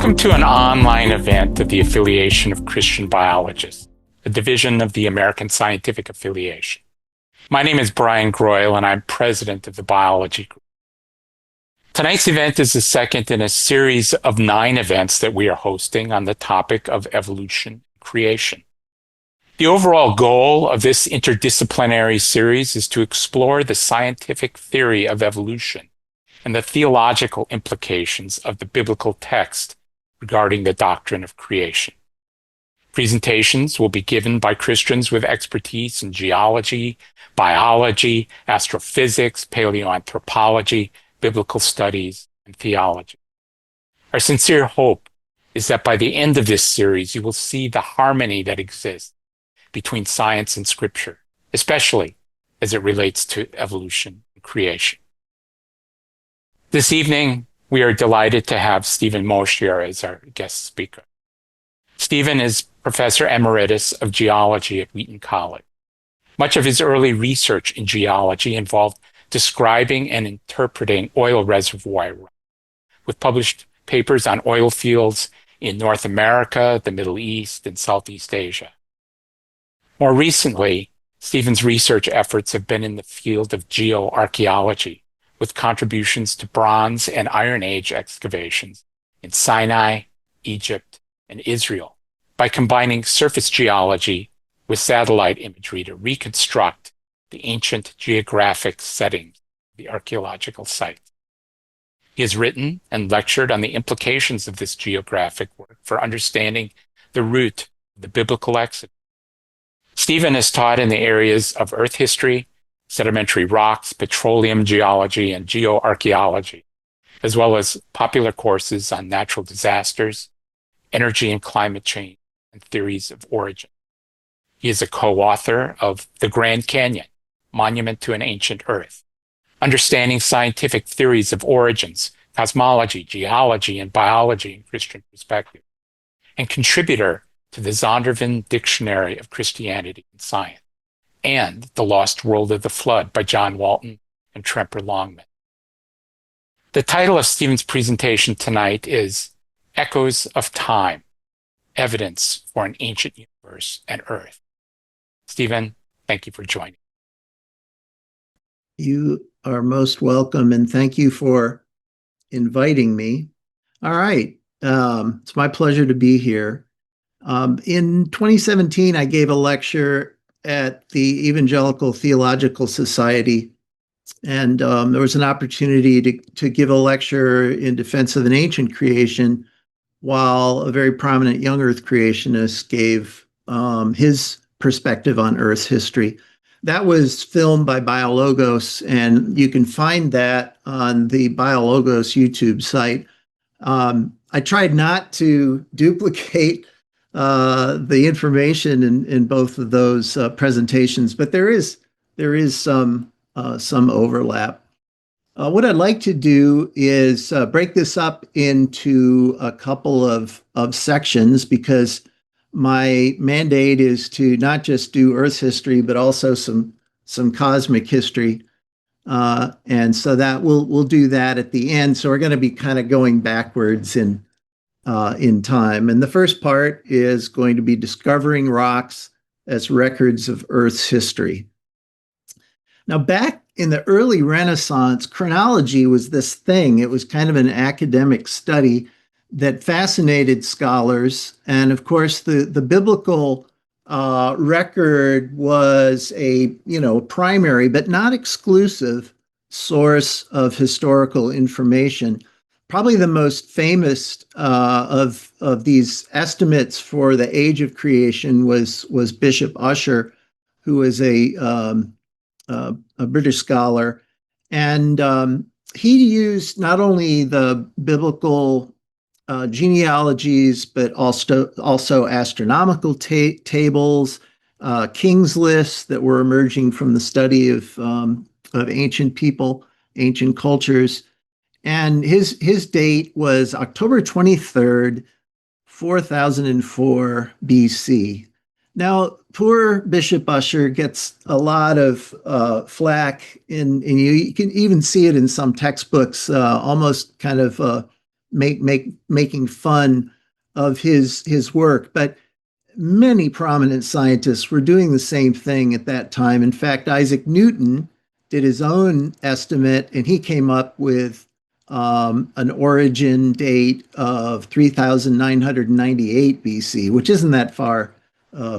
Welcome to an online event of the Affiliation of Christian Biologists, a division of the American Scientific Affiliation. My name is Brian Groyle, and I'm president of the Biology Group. Tonight's event is the second in a series of 9 events that we are hosting on the topic of evolution and creation. The overall goal of this interdisciplinary series is to explore the scientific theory of evolution and the theological implications of the biblical text regarding the doctrine of creation. Presentations will be given by Christians with expertise in geology, biology, astrophysics, paleoanthropology, biblical studies, and theology. Our sincere hope is that by the end of this series, you will see the harmony that exists between science and scripture, especially as it relates to evolution and creation. This evening, we are delighted to have Stephen Moshier as our guest speaker. Stephen is Professor Emeritus of Geology at Wheaton College. Much of his early research in geology involved describing and interpreting oil reservoir rock, with published papers on oil fields in North America, the Middle East, and Southeast Asia. More recently, Stephen's research efforts have been in the field of geoarchaeology, with contributions to Bronze and Iron Age excavations in Sinai, Egypt, and Israel, by combining surface geology with satellite imagery to reconstruct the ancient geographic settings of the archaeological sites. He has written and lectured on the implications of this geographic work for understanding the root of the biblical Exodus. Stephen has taught in the areas of earth history, sedimentary rocks, petroleum geology, and geoarchaeology, as well as popular courses on natural disasters, energy and climate change, and theories of origin. He is a co-author of The Grand Canyon, Monument to an Ancient Earth, Understanding Scientific Theories of Origins, Cosmology, Geology, and Biology in Christian Perspective, and contributor to the Zondervan Dictionary of Christianity and Science, and The Lost World of the Flood by John Walton and Tremper Longman. The title of Stephen's presentation tonight is Echoes of Time, Evidence for an Ancient Universe and Earth. Stephen, thank you for joining. You are most welcome, and thank you for inviting me. All right, it's my pleasure to be here. In 2017, I gave a lecture at the Evangelical Theological Society, and there was an opportunity to give a lecture in defense of an ancient creation, while a very prominent young Earth creationist gave his perspective on Earth's history. That was filmed by Biologos, and you can find that on the Biologos YouTube site. I tried not to duplicate the information in both of those presentations, but there is some overlap. What I'd like to do is break this up into a couple of sections, because my mandate is to not just do Earth history, but also some cosmic history. And so that we'll do that at the end. So we're going to be kind of going backwards in time. And the first part is going to be discovering rocks as records of Earth's history. Now, back in the early Renaissance, chronology was this thing. It was kind of an academic study that fascinated scholars. And of course, the biblical record was a primary but not exclusive source of historical information. Probably the most famous of these estimates for the age of creation was Bishop Ussher, who was a British scholar, and he used not only the biblical genealogies, but also astronomical tables, kings lists that were emerging from the study of ancient people, ancient cultures. And his date was October 23rd, 4004 BC. Now, poor Bishop Ussher gets a lot of flack, and you can even see it in some textbooks, almost kind of making fun of his work, but many prominent scientists were doing the same thing at that time. In fact, Isaac Newton did his own estimate, and he came up with an origin date of 3,998 BC, which isn't that far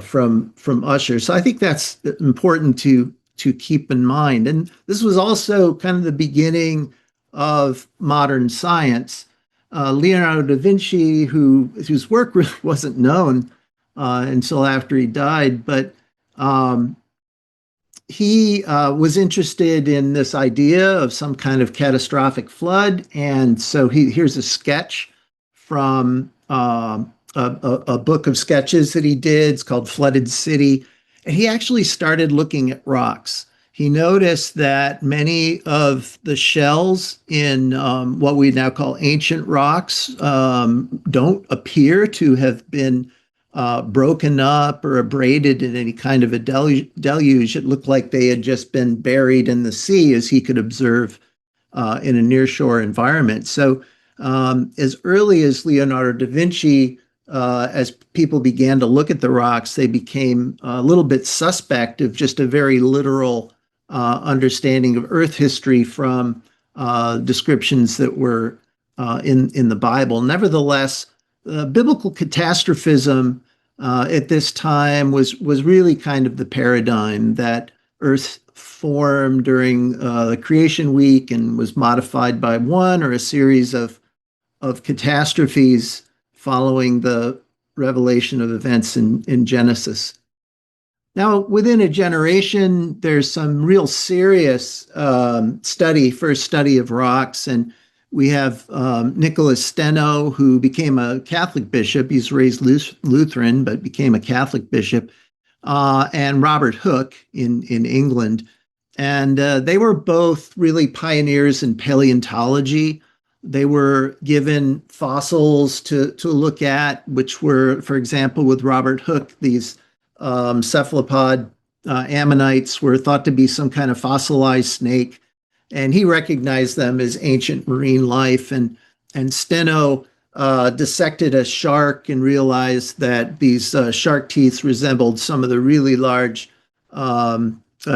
from Usher. So I think that's important to keep in mind. And this was also kind of the beginning of modern science. Leonardo da Vinci, whose work really wasn't known until after he died, but he was interested in this idea of some kind of catastrophic flood. And so here's a sketch from a book of sketches that he did. It's called Flooded City. And he actually started looking at rocks. He noticed that many of the shells in what we now call ancient rocks don't appear to have been broken up or abraded in any kind of a deluge. It looked like they had just been buried in the sea, as he could observe in a nearshore environment. So as early as Leonardo da Vinci, as people began to look at the rocks, they became a little bit suspect of just a very literal understanding of Earth history from descriptions that were in the Bible. Nevertheless, biblical catastrophism at this time was really kind of the paradigm that Earth formed during the creation week and was modified by one or a series of catastrophes following the revelation of events in Genesis. Now, within a generation, there's some real serious first study of rocks. And we have Nicholas Steno, who became a Catholic bishop. He's raised Lutheran, but became a Catholic bishop, and Robert Hooke in England. And they were both really pioneers in paleontology. They were given fossils to look at, which were, for example, with Robert Hooke, these cephalopod ammonites were thought to be some kind of fossilized snake, and he recognized them as ancient marine life. And Steno dissected a shark and realized that these shark teeth resembled some of the really large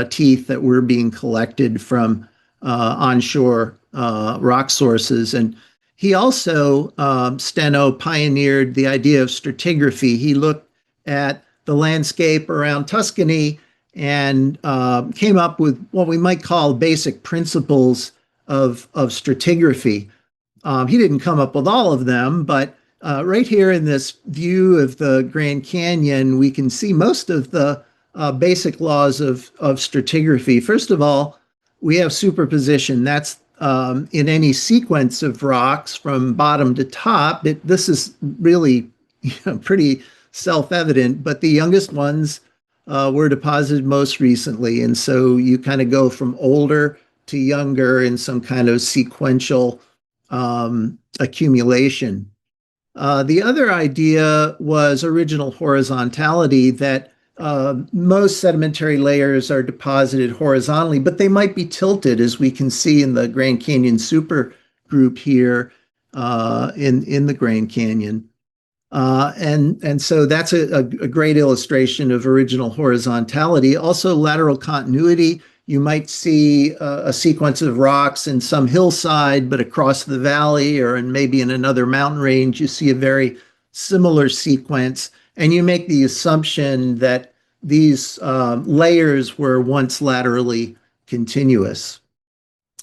teeth that were being collected from onshore rock sources. And he also, Steno, pioneered the idea of stratigraphy. He looked at the landscape around Tuscany and came up with what we might call basic principles of stratigraphy. He didn't come up with all of them, but right here in this view of the Grand Canyon, we can see most of the basic laws of stratigraphy. First of all, we have superposition. That's in any sequence of rocks from bottom to top. This is really pretty self-evident, but the youngest ones were deposited most recently. And so you kind of go from older to younger in some kind of sequential accumulation. The other idea was original horizontality, that most sedimentary layers are deposited horizontally, but they might be tilted, as we can see in the Grand Canyon supergroup here in the Grand Canyon. And so that's a great illustration of original horizontality. Also, lateral continuity. You might see a sequence of rocks in some hillside, but across the valley or maybe in another mountain range, you see a very similar sequence. And you make the assumption that these layers were once laterally continuous.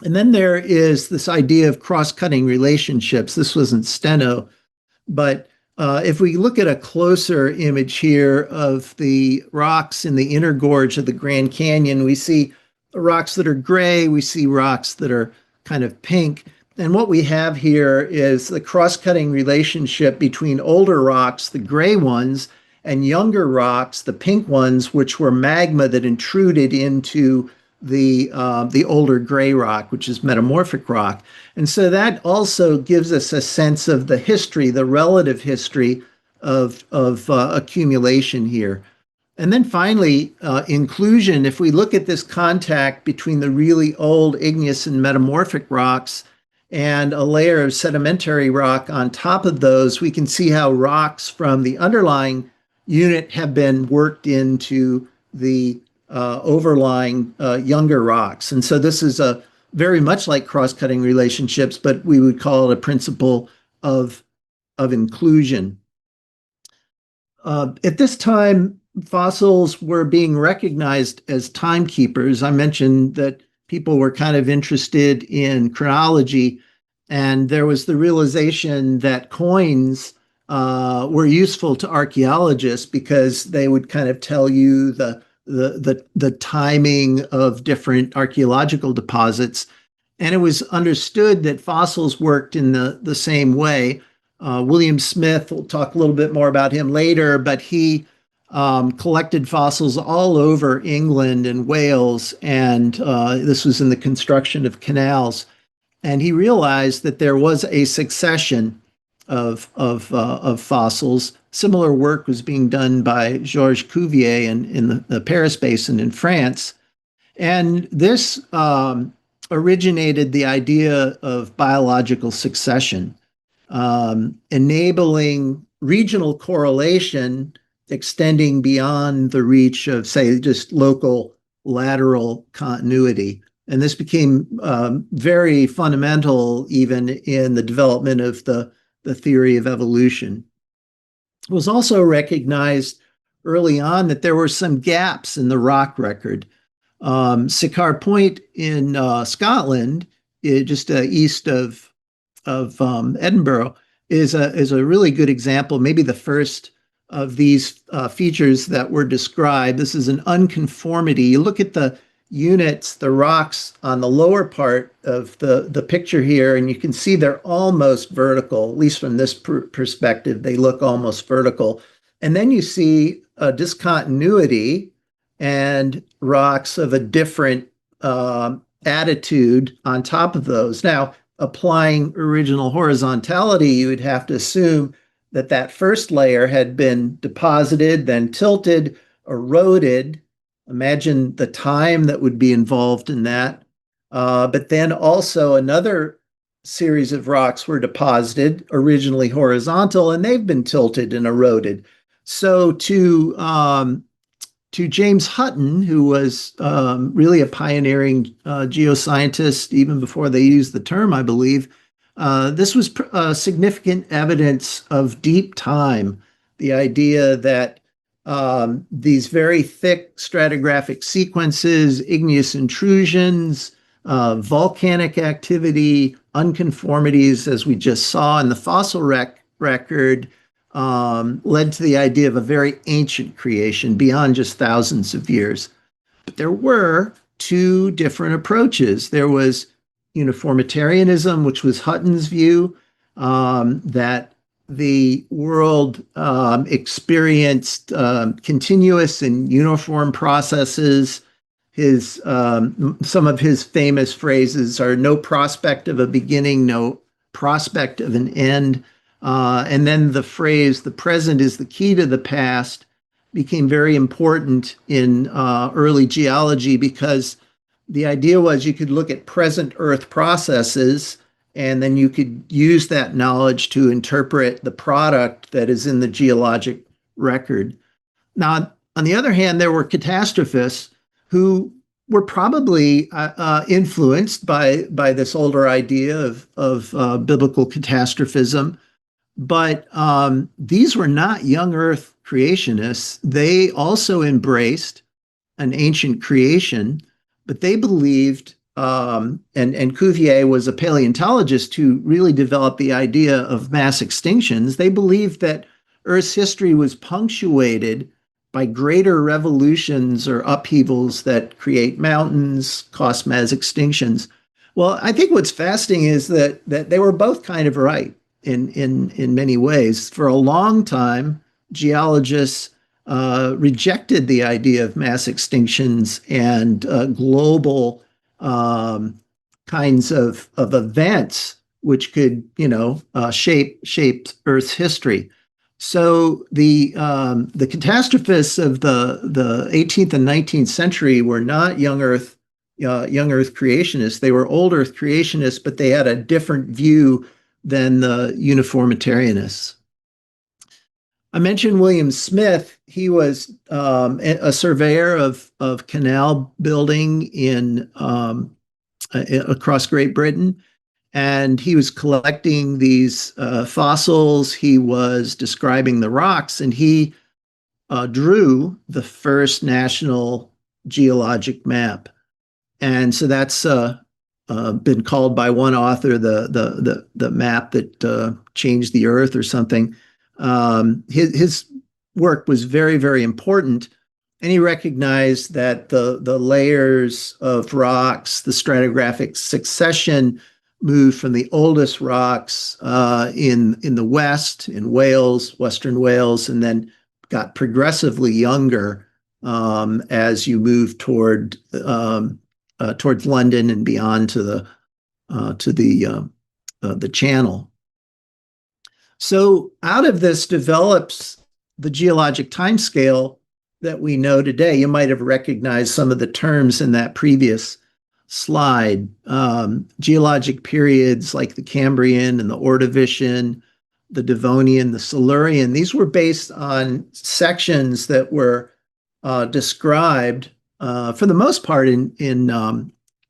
And then there is this idea of cross-cutting relationships. This wasn't Steno, but if we look at a closer image here of the rocks in the inner gorge of the Grand Canyon, we see rocks that are gray, we see rocks that are kind of pink. And what we have here is the cross-cutting relationship between older rocks, the gray ones, and younger rocks, the pink ones, which were magma that intruded into the older gray rock, which is metamorphic rock. And so that also gives us a sense of the history, the relative history of accumulation here. And then finally, inclusion. If we look at this contact between the really old igneous and metamorphic rocks and a layer of sedimentary rock on top of those, we can see how rocks from the underlying unit have been worked into the overlying younger rocks. And so this is a very much like cross-cutting relationships, but we would call it a principle of inclusion. At this time, fossils were being recognized as timekeepers. I mentioned that people were kind of interested in chronology, and there was the realization that coins were useful to archaeologists because they would kind of tell you the timing of different archaeological deposits. And it was understood that fossils worked in the same way. William Smith, we'll talk a little bit more about him later, but he collected fossils all over England and Wales, and this was in the construction of canals. And he realized that there was a succession of fossils. Similar work was being done by Georges Cuvier in the Paris Basin in France. And this originated the idea of biological succession, enabling regional correlation extending beyond the reach of, say, just local lateral continuity. And this became very fundamental even in the development of the theory of evolution. It was also recognized early on that there were some gaps in the rock record. Sycamore Point in Scotland, just east of Edinburgh, is a really good example, maybe the first of these features that were described. This is an unconformity. You look at the units, the rocks on the lower part of the picture here, and you can see they're almost vertical, at least from this perspective, they look almost vertical. And then you see a discontinuity and rocks of a different attitude on top of those. Now, applying original horizontality, you would have to assume that that first layer had been deposited, then tilted, eroded. Imagine the time that would be involved in that. But then also another series of rocks were deposited, originally horizontal, and they've been tilted and eroded. So to James Hutton, who was really a pioneering geoscientist, even before they used the term, I believe, this was significant evidence of deep time. The idea that these very thick stratigraphic sequences, igneous intrusions, volcanic activity, unconformities, as we just saw in the fossil record, led to the idea of a very ancient creation beyond just thousands of years. But there were two different approaches. There was uniformitarianism, which was Hutton's view, that the world experienced continuous and uniform processes. Some of his famous phrases are "no prospect of a beginning, no prospect of an end." And then the phrase, "the present is the key to the past," became very important in early geology because the idea was you could look at present Earth processes and then you could use that knowledge to interpret the product that is in the geologic record. Now, on the other hand, there were catastrophists who were probably influenced by this older idea of biblical catastrophism. But these were not young Earth creationists. They also embraced an ancient creation, but they believed, and Cuvier was a paleontologist who really developed the idea of mass extinctions. They believed that Earth's history was punctuated by greater revolutions or upheavals that create mountains, cause mass extinctions. Well, I think what's fascinating is that they were both kind of right in many ways. For a long time, geologists rejected the idea of mass extinctions and global kinds of events which could, shape Earth's history. So the catastrophists of the 18th and 19th century were not young Earth young Earth creationists. They were old Earth creationists, but they had a different view than the uniformitarianists. I mentioned William Smith. He was a surveyor of canal building in across Great Britain, and he was collecting these fossils. He was describing the rocks, and he drew the first national geologic map. And so that's been called by one author the map that changed the Earth or something. His work was very, very important, and he recognized that the layers of rocks, the stratigraphic succession, moved from the oldest rocks in the West, in Wales, Western Wales, and then got progressively younger as you move towards London and beyond to the Channel. So out of this develops the geologic timescale that we know today. You might have recognized some of the terms in that previous slide. Geologic periods like the Cambrian and the Ordovician, the Devonian, the Silurian. These were based on sections that were described for the most part in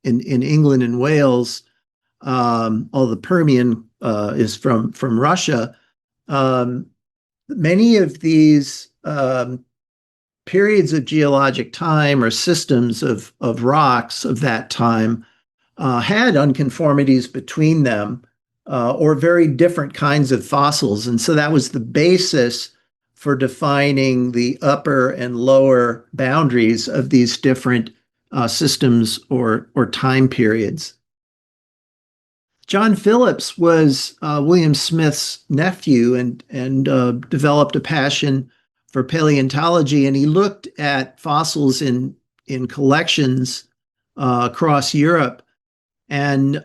England and Wales. All the Permian is from Russia. Many of these periods of geologic time or systems of rocks of that time had unconformities between them or very different kinds of fossils. And so that was the basis for defining the upper and lower boundaries of these different systems or time periods. John Phillips was William Smith's nephew and developed a passion for paleontology, and he looked at fossils in collections across Europe and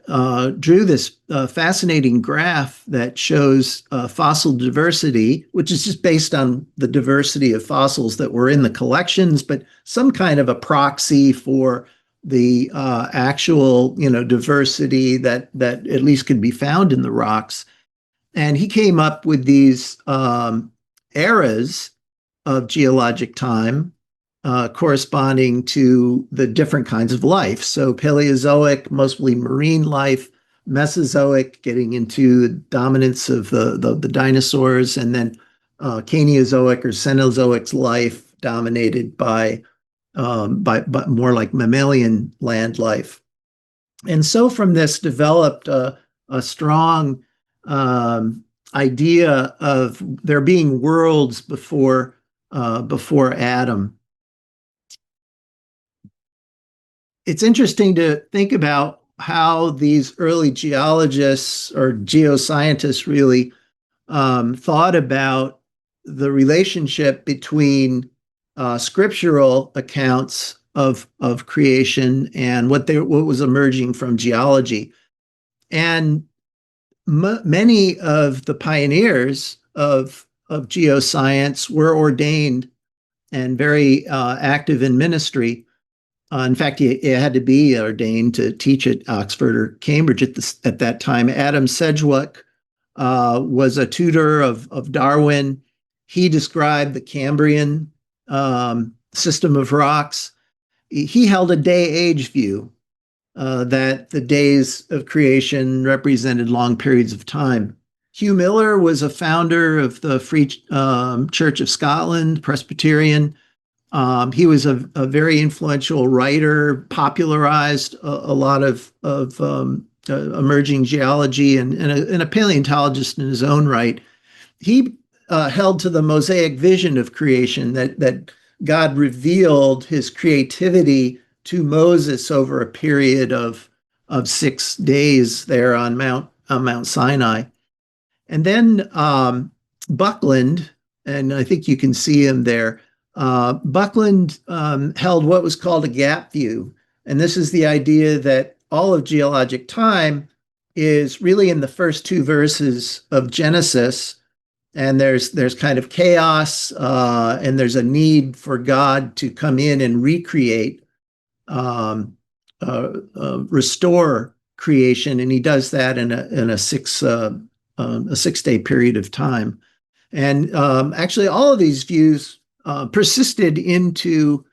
drew this fascinating graph that shows fossil diversity, which is just based on the diversity of fossils that were in the collections, but some kind of a proxy for the actual, diversity that at least could be found in the rocks. And he came up with these eras of geologic time corresponding to the different kinds of life. So Paleozoic, mostly marine life, Mesozoic, getting into the dominance of the dinosaurs, and then Caneozoic or Cenozoic life dominated by more like mammalian land life. And so from this developed a strong idea of there being worlds before Adam. It's interesting to think about how these early geologists or geoscientists really thought about the relationship between scriptural accounts of creation and what was emerging from geology. And many of the pioneers of geoscience were ordained and very active in ministry. In fact, he had to be ordained to teach at Oxford or Cambridge at that time. Adam Sedgwick was a tutor of Darwin. He described the Cambrian system of rocks. He held a day-age view that the days of creation represented long periods of time. Hugh Miller was a founder of the Free Church of Scotland, Presbyterian. He was a very influential writer, popularized a lot of emerging geology, and a paleontologist in his own right. He held to the Mosaic vision of creation, that God revealed his creativity to Moses over a period of 6 days there on Mount Sinai. And then Buckland, and I think you can see him there. Buckland held what was called a gap view. And this is the idea that all of geologic time is really in the first two verses of Genesis. And there's kind of chaos, and there's a need for God to come in and recreate restore creation, and he does that in a 6 day period of time. And actually, all of these views persisted into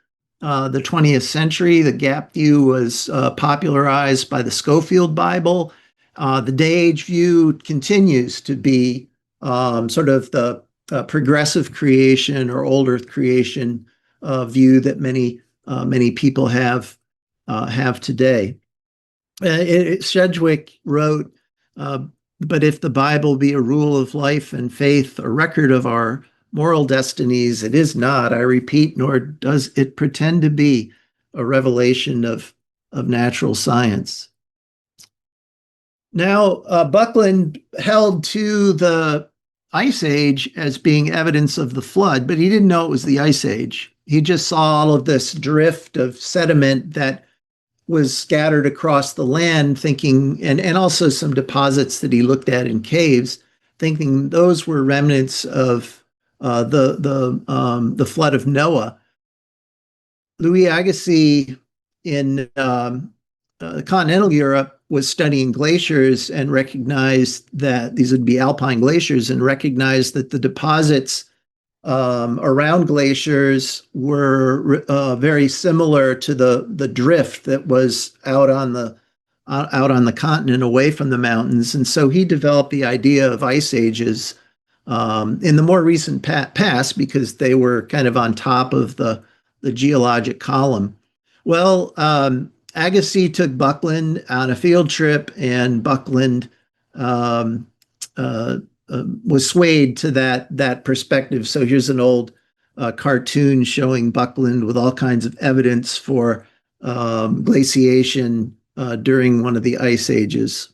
the 20th century. The gap view was popularized by the Schofield Bible. The day age view continues to be sort of the progressive creation or old Earth creation view that many people have today. Sedgwick wrote, but if the Bible be a rule of life and faith, a record of our moral destinies, it is not, I repeat, nor does it pretend to be a revelation of natural science. Now, Buckland held to the Ice Age as being evidence of the flood, but he didn't know it was the Ice Age. He just saw all of this drift of sediment that was scattered across the land, thinking, and also some deposits that he looked at in caves, thinking those were remnants of the flood of Noah. Louis Agassiz in continental Europe was studying glaciers and recognized that these would be alpine glaciers, and recognized that the deposits around glaciers were very similar to the drift that was out on the continent away from the mountains. And so he developed the idea of ice ages in the more recent past, because they were kind of on top of the geologic column. Well, Agassiz took Buckland on a field trip, and Buckland was swayed to that perspective. So here's an old cartoon showing Buckland with all kinds of evidence for glaciation during one of the ice ages.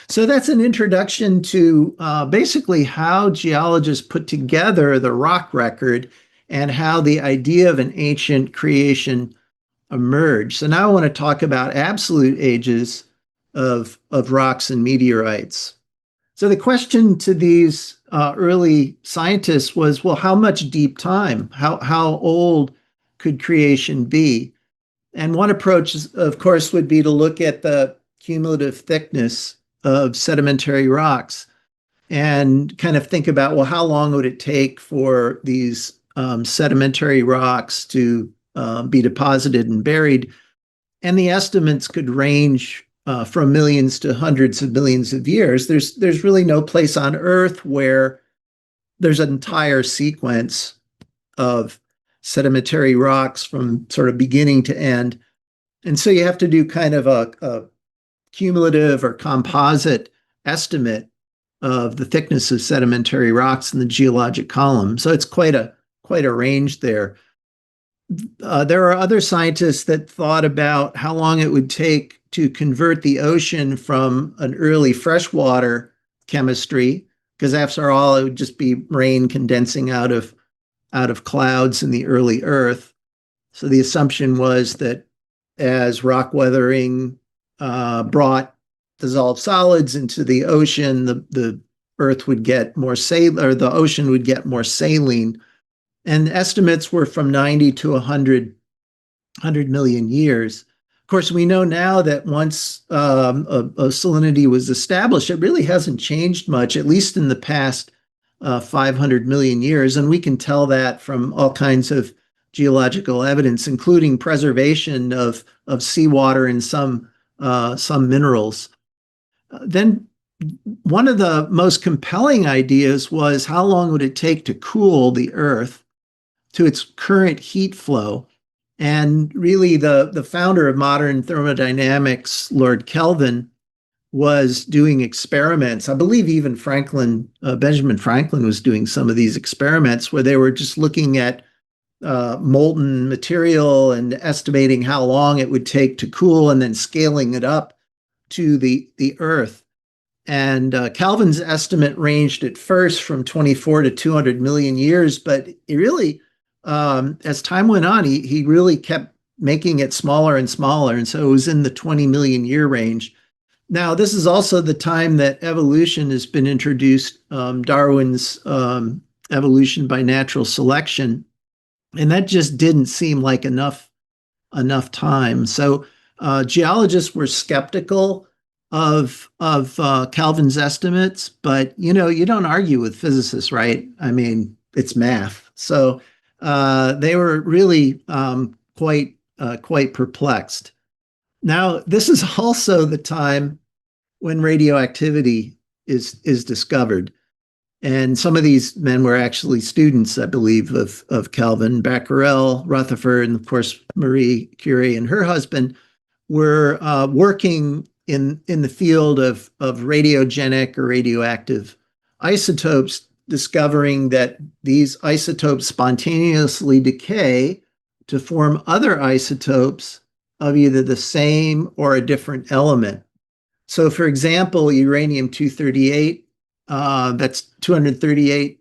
So that's an introduction to basically how geologists put together the rock record and how the idea of an ancient creation emerged. So now I want to talk about absolute ages of rocks and meteorites. So the question to these early scientists was, well, how much deep time? How old could creation be? And one approach, of course, would be to look at the cumulative thickness of sedimentary rocks and kind of think about, well, how long would it take for these sedimentary rocks to be deposited and buried? And the estimates could range from millions to hundreds of millions of years. There's really no place on Earth where there's an entire sequence of sedimentary rocks from sort of beginning to end. And so you have to do kind of a cumulative or composite estimate of the thickness of sedimentary rocks in the geologic column. So it's quite a range there. There are other scientists that thought about how long it would take to convert the ocean from an early freshwater chemistry, because after all, it would just be rain condensing out of clouds in the early Earth. So the assumption was that as rock weathering brought dissolved solids into the ocean, the Earth would get more or the ocean would get more saline. And estimates were from 90 to 100 million years. Of course, we know now that once a salinity was established, it really hasn't changed much, at least in the past 500 million years. And we can tell that from all kinds of geological evidence, including preservation of seawater and some minerals. Then one of the most compelling ideas was, how long would it take to cool the Earth to its current heat flow? And really, the founder of modern thermodynamics, Lord Kelvin, was doing experiments. I believe even Benjamin Franklin was doing some of these experiments where they were just looking at molten material and estimating how long it would take to cool, and then scaling it up to the Earth. And Kelvin's estimate ranged at first from 24 to 200 million years, but it really, as time went on, he really kept making it smaller and smaller. And so it was in the 20 million year range. Now, this is also the time that evolution has been introduced, Darwin's evolution by natural selection. And that just didn't seem like enough time. So Geologists were skeptical of Kelvin's estimates, but you don't argue with physicists, right? I mean, it's math. So they were really quite perplexed. Now, this is also the time when radioactivity is discovered. And some of these men were actually students, I believe, of Kelvin. Becquerel, Rutherford, and of course Marie Curie and her husband were working in the field of radiogenic or radioactive isotopes, discovering that these isotopes spontaneously decay to form other isotopes of either the same or a different element. So, for example, uranium 238, that's 238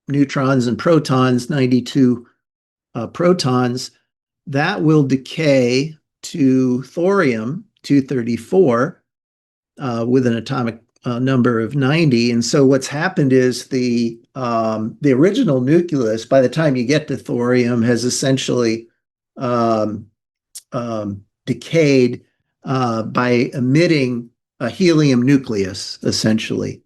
neutrons and protons, 92 protons, that will decay to thorium 234 with an atomic number of 90. And so what's happened is the original nucleus, by the time you get to thorium, has essentially um, decayed by emitting a helium nucleus, essentially.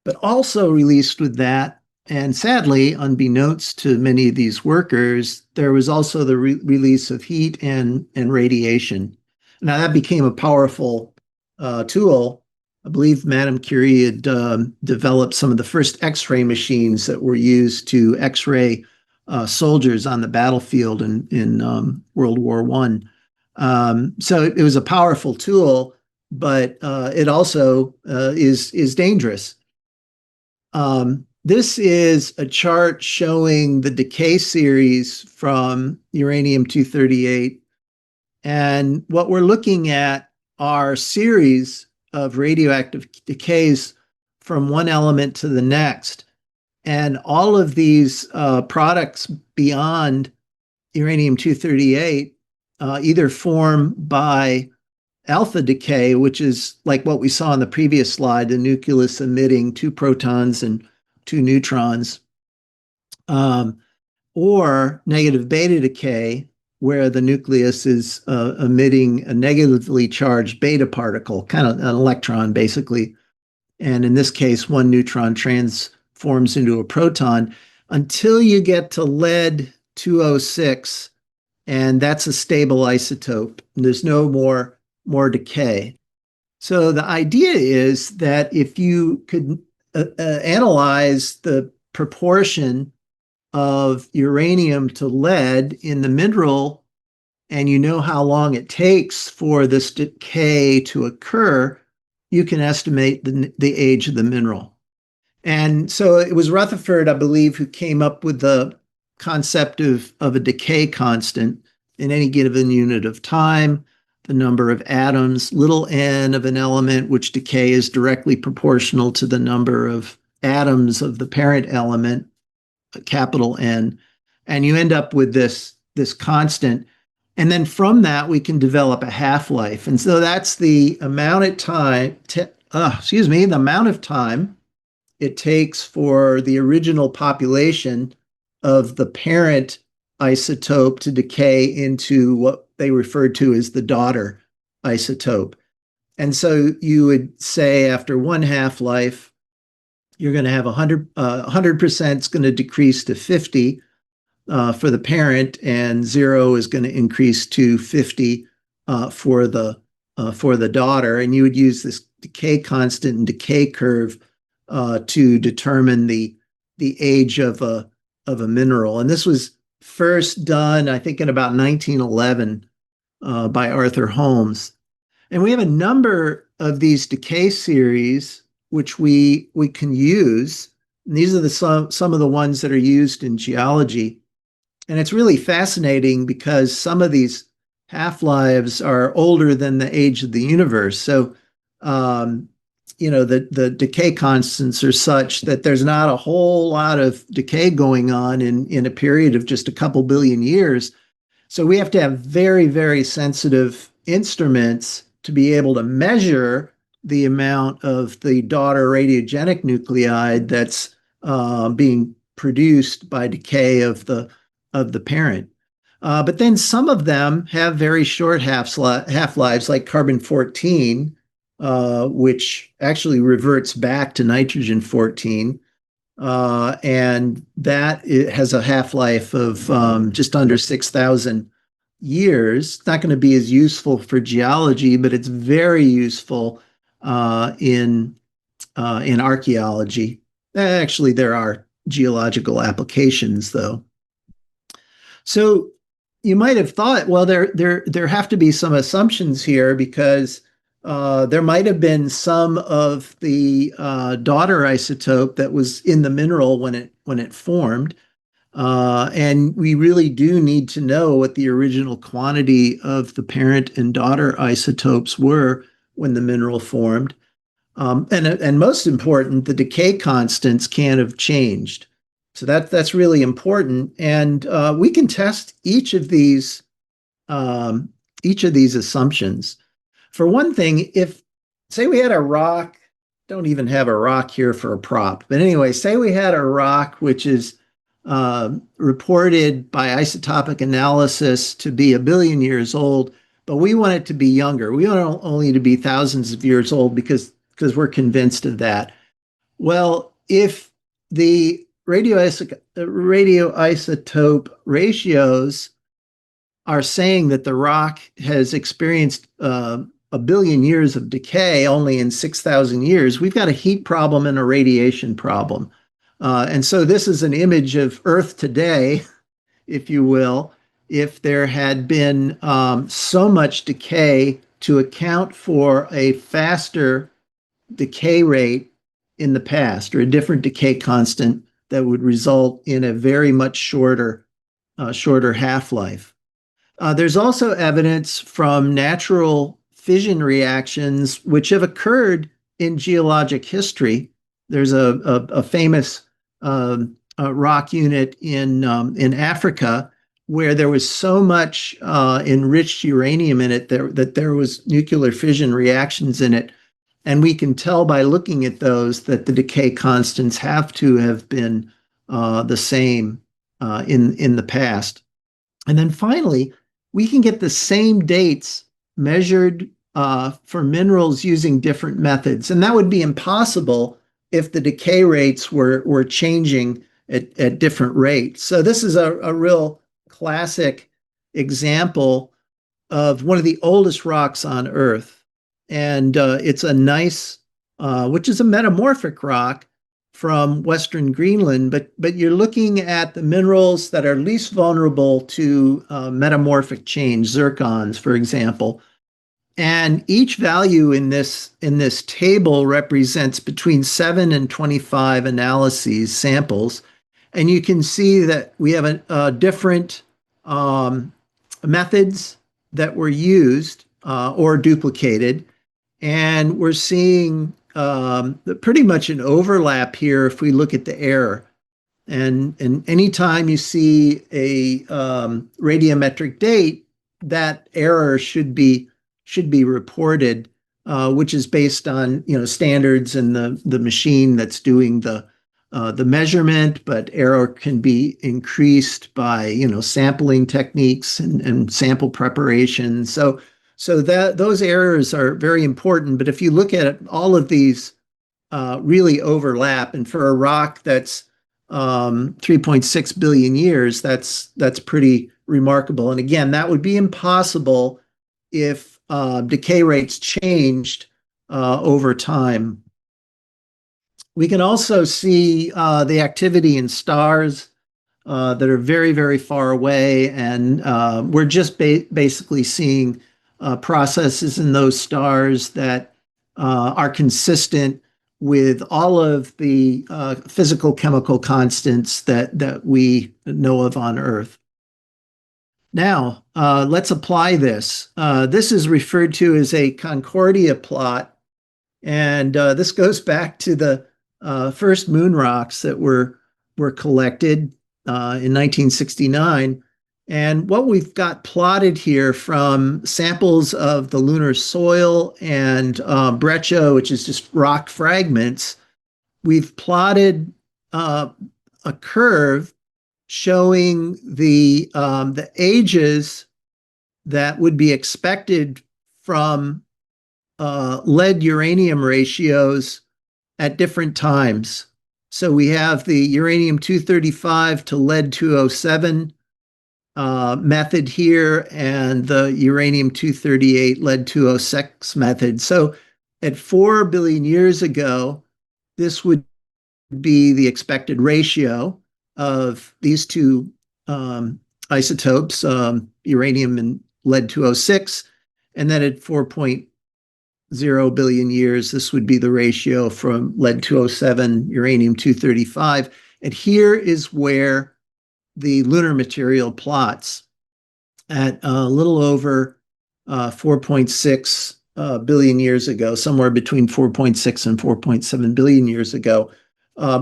But also released with that, and sadly, unbeknownst to many of these workers, there was also the release of heat and radiation. Now, that became a powerful tool. I believe Madame Curie had developed some of the first X-ray machines that were used to X-ray soldiers on the battlefield in World War I. So it was a powerful tool, but it also is dangerous. This is a chart showing the decay series from uranium-238. And what we're looking at are series of radioactive decays from one element to the next. And all of these products beyond uranium-238 either form by alpha decay, which is like what we saw in the previous slide, the nucleus emitting two protons and two neutrons, or negative beta decay, where the nucleus is emitting a negatively charged beta particle, kind of an electron, basically. And in this case, one neutron transforms into a proton until you get to lead 206, and that's a stable isotope. There's no more decay. So the idea is that if you could analyze the proportion of uranium to lead in the mineral, and you know how long it takes for this decay to occur, you can estimate the age of the mineral. And so it was Rutherford, I believe, who came up with the concept of a decay constant in any given unit of time, the number of atoms, little n of an element, which decay is directly proportional to the number of atoms of the parent element, capital N, and you end up with this constant. And then from that, we can develop a half-life. And so that's the amount of time, the amount of time it takes for the original population of the parent isotope to decay into what they referred to as the daughter isotope. And so you would say after one half-life, you're going to have 100% is going to decrease to 50 for the parent, and 0 is going to increase to 50 for the daughter. And you would use this decay constant and decay curve to determine the age of a mineral. And this was first done, I think, in about 1911 by Arthur Holmes. And we have a number of these decay series which we can use. And these are some of the ones that are used in geology. And it's really fascinating because some of these half-lives are older than the age of the universe. So, the decay constants are such that there's not a whole lot of decay going on in a period of just a couple billion years. So we have to have very, very sensitive instruments to be able to measure the amount of the daughter radiogenic nuclide that's being produced by decay of the parent. But then some of them have very short half-lives, like carbon-14, which actually reverts back to nitrogen-14. And that it has a half-life of just under 6,000 years. It's not going to be as useful for geology, but it's very useful in archaeology. Actually, there are geological applications, though. So you might have thought, well, there have to be some assumptions here because there might have been some of the daughter isotope that was in the mineral when it formed. And we really do need to know what the original quantity of the parent and daughter isotopes were when the mineral formed. And most important, the decay constants can't have changed. So that's really important. And we can test each of these assumptions. For one thing, if say we had a rock, don't even have a rock here for a prop, but anyway, say we had a rock which is reported by isotopic analysis to be 1 billion years old, but we want it to be younger. We want it only to be thousands of years old because we're convinced of that. Well, if the radioisotope ratios are saying that the rock has experienced 1 billion years of decay only in 6,000 years, we've got a heat problem and a radiation problem. And so this is an image of Earth today, if you will, if there had been so much decay to account for a faster decay rate in the past, or a different decay constant that would result in a very much shorter half-life. There's also evidence from natural fission reactions which have occurred in geologic history. There's a famous rock unit in Africa where there was so much enriched uranium in it that there was nuclear fission reactions in it. And we can tell by looking at those that the decay constants have to have been the same in the past. And then finally, we can get the same dates measured for minerals using different methods. And that would be impossible if the decay rates were changing at different rates. So this is a real classic example of one of the oldest rocks on Earth. And it's a gneiss, which is a metamorphic rock from Western Greenland, but you're looking at the minerals that are least vulnerable to metamorphic change, zircons, for example. And each value in this table represents between 7 and 25 analyses, samples. And you can see that we have different methods that were used or duplicated. And we're seeing pretty much an overlap here if we look at the error. And anytime you see a radiometric date, that error should be reported, which is based on standards and the machine that's doing the measurement. But error can be increased by sampling techniques and sample preparation. So that those errors are very important. But if you look at it, all of these really overlap. And for a rock that's 3.6 billion years, that's pretty remarkable. And again, that would be impossible if decay rates changed over time. We can also see the activity in stars that are very, very far away. And we're just basically seeing processes in those stars that are consistent with all of the physical chemical constants that we know of on Earth. Now, let's apply this. This is referred to as a Concordia plot, and this goes back to the first moon rocks that were collected in 1969. And what we've got plotted here from samples of the lunar soil and breccia, which is just rock fragments, we've plotted a curve showing the ages that would be expected from lead uranium ratios at different times. So we have the uranium 235 to lead 207 method here, and the uranium 238 lead 206 method. So at 4 billion years ago, this would be the expected ratio of these two isotopes, uranium and lead 206. And then at 4.0 billion years, this would be the ratio from lead 207, uranium 235. And here is where the lunar material plots at a little over 4.6 billion years ago, somewhere between 4.6 and 4.7 billion years ago,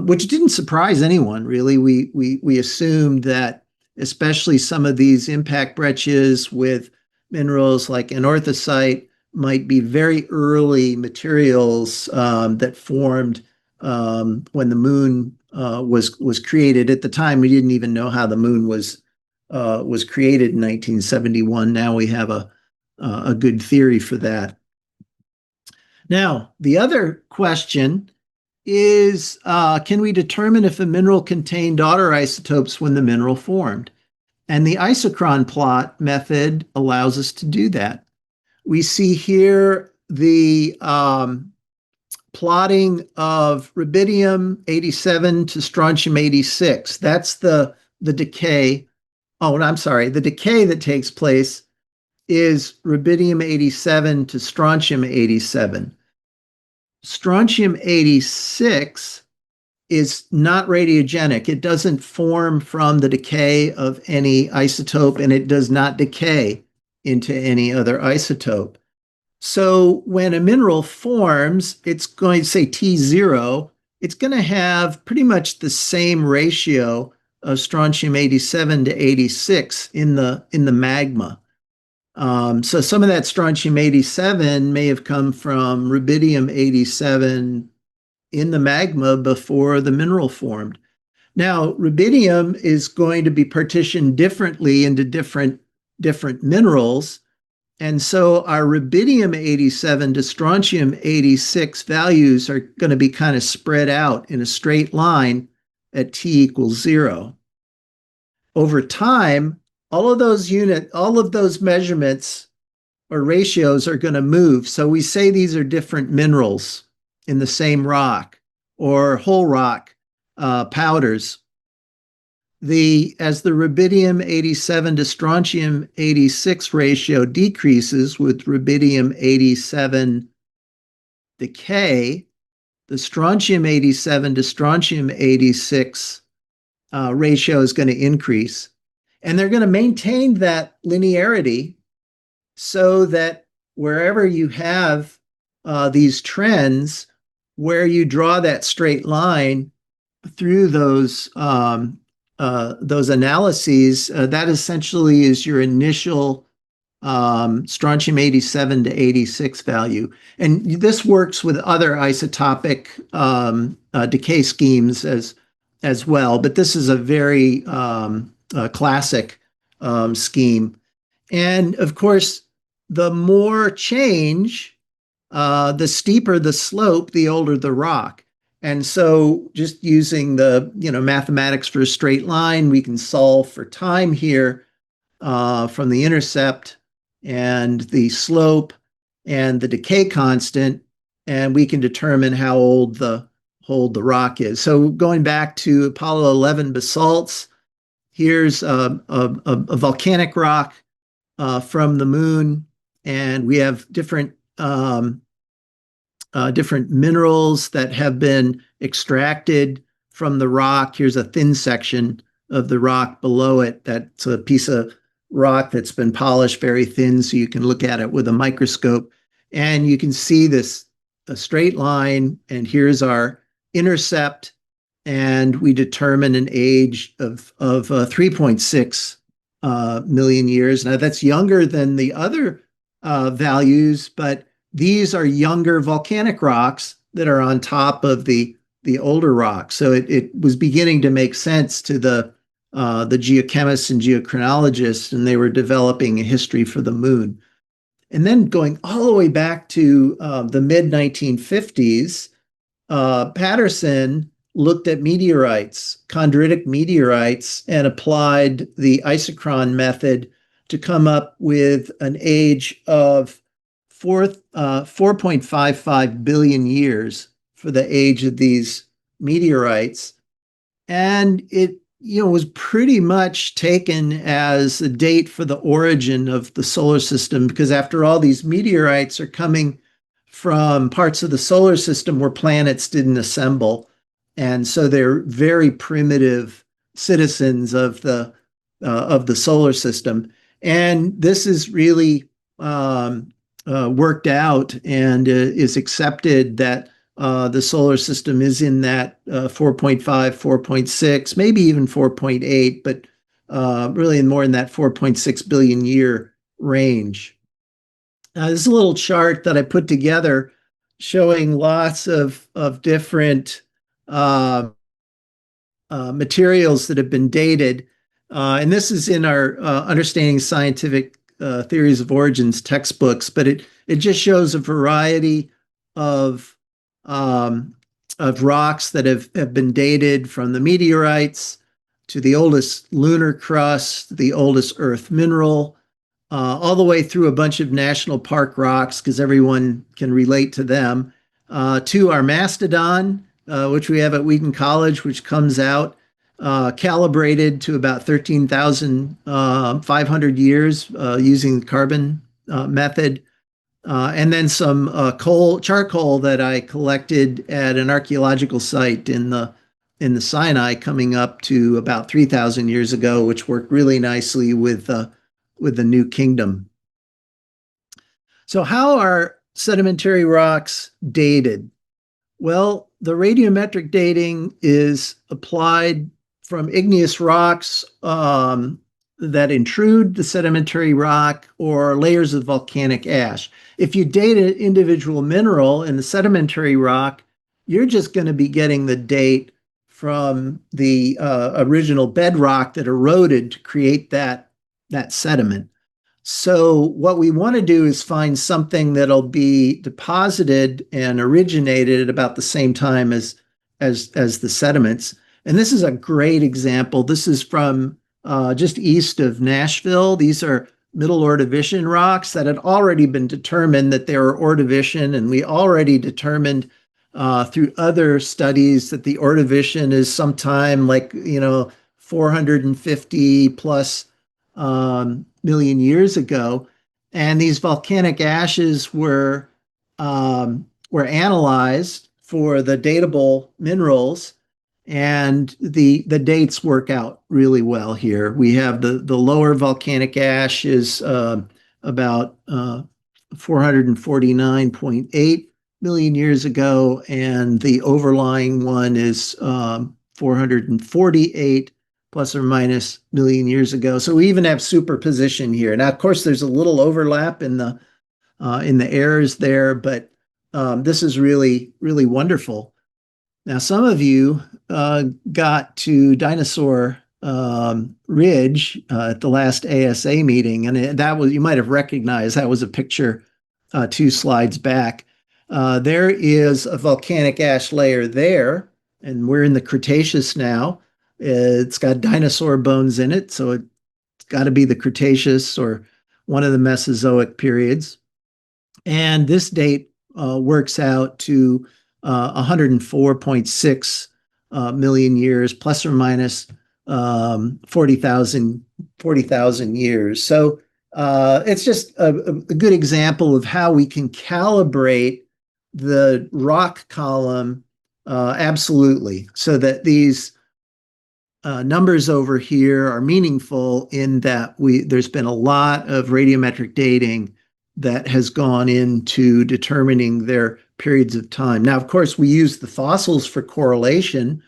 which didn't surprise anyone, really. We assumed that especially some of these impact breccias with minerals like anorthosite might be very early materials that formed when the moon was created. At the time, we didn't even know how the moon was created in 1971. Now we have a good theory for that. Now, the other question is, can we determine if a mineral contained daughter isotopes when the mineral formed? And the isochron plot method allows us to do that. We see here the plotting of rubidium 87 to strontium 86. That's the decay. Oh, I'm sorry. The decay that takes place is rubidium 87 to strontium 87. Strontium 86 is not radiogenic. It doesn't form from the decay of any isotope, and it does not decay into any other isotope. So when a mineral forms, it's going to say T0, it's going to have pretty much the same ratio of strontium 87 to 86 in the magma. So some of that strontium 87 may have come from rubidium 87 in the magma before the mineral formed. Now, rubidium is going to be partitioned differently into different minerals. And so our rubidium 87 to strontium 86 values are going to be kind of spread out in a straight line at T equals 0. Over time, all of those measurements or ratios are going to move. So we say these are different minerals in the same rock or whole rock powders. As the rubidium 87 to strontium 86 ratio decreases with rubidium 87 decay, the strontium 87 to strontium 86 ratio is going to increase. And they're going to maintain that linearity so that wherever you have these trends, where you draw that straight line through those analyses, that essentially is your initial strontium 87 to 86 value. And this works with other isotopic decay schemes as well, but this is a very classic scheme. And of course, the more change, the steeper the slope, the older the rock. And so just using the mathematics for a straight line, we can solve for time here from the intercept and the slope and the decay constant, and we can determine how old the rock is. So going back to Apollo 11 basalts, here's a volcanic rock from the moon, and we have different minerals that have been extracted from the rock. Here's a thin section of the rock below it. That's a piece of rock that's been polished very thin, so you can look at it with a microscope. And you can see a straight line, and here's our intercept, and we determine an age of 3.6 million years. Now, that's younger than the other values, but these are younger volcanic rocks that are on top of the older rocks. So it was beginning to make sense to the the geochemists and geochronologists, and they were developing a history for the moon. And then going all the way back to the mid 1950s, Patterson looked at meteorites, chondritic meteorites, and applied the isochron method to come up with an age of 4.55 billion years for the age of these meteorites. And it was pretty much taken as a date for the origin of the solar system, because after all, these meteorites are coming from parts of the solar system where planets didn't assemble. And so they're very primitive citizens of the solar system. And this is really worked out and is accepted that the solar system is in that 4.5, 4.6, maybe even 4.8, but really more in that 4.6 billion year range. This is a little chart that I put together showing lots of different materials that have been dated. And this is in our Understanding Scientific Theories of Origins textbooks, but it just shows a variety of rocks that have been dated, from the meteorites to the oldest lunar crust, the oldest earth mineral, all the way through a bunch of national park rocks, because everyone can relate to them, to our mastodon, which we have at Wheaton College, which comes out calibrated to about 13,500 years using the carbon method. And then some charcoal that I collected at an archaeological site in the Sinai, coming up to about 3,000 years ago, which worked really nicely with the New Kingdom. So how are sedimentary rocks dated? Well, the radiometric dating is applied from igneous rocks that intrude the sedimentary rock, or layers of volcanic ash. If you date an individual mineral in the sedimentary rock, you're just going to be getting the date from the original bedrock that eroded to create that sediment. So what we want to do is find something that'll be deposited and originated at about the same time as the sediments. And this is a great example. This is from just east of Nashville. These are Middle Ordovician rocks that had already been determined that they were Ordovician, and we already determined through other studies that the Ordovician is sometime 450 plus million years ago. And these volcanic ashes were analyzed for the datable minerals, and the dates work out really well here. We have the lower volcanic ash is about 449.8 million years ago, and the overlying one is 448 plus or minus million years ago. So we even have superposition here. Now, of course, there's a little overlap in the errors there, but this is really, really wonderful. Now, some of you got to Dinosaur Ridge at the last ASA meeting, and that was, you might have recognized, that was a picture 2 slides back. There is a volcanic ash layer there, and we're in the Cretaceous now. It's got dinosaur bones in it, so it's got to be the Cretaceous or one of the Mesozoic periods. And this date works out to 104.6 million years, plus or minus 40,000 years. So it's just a good example of how we can calibrate the rock column absolutely, so that these numbers over here are meaningful, in that there's been a lot of radiometric dating that has gone into determining their periods of time. Now, of course, we use the fossils for correlation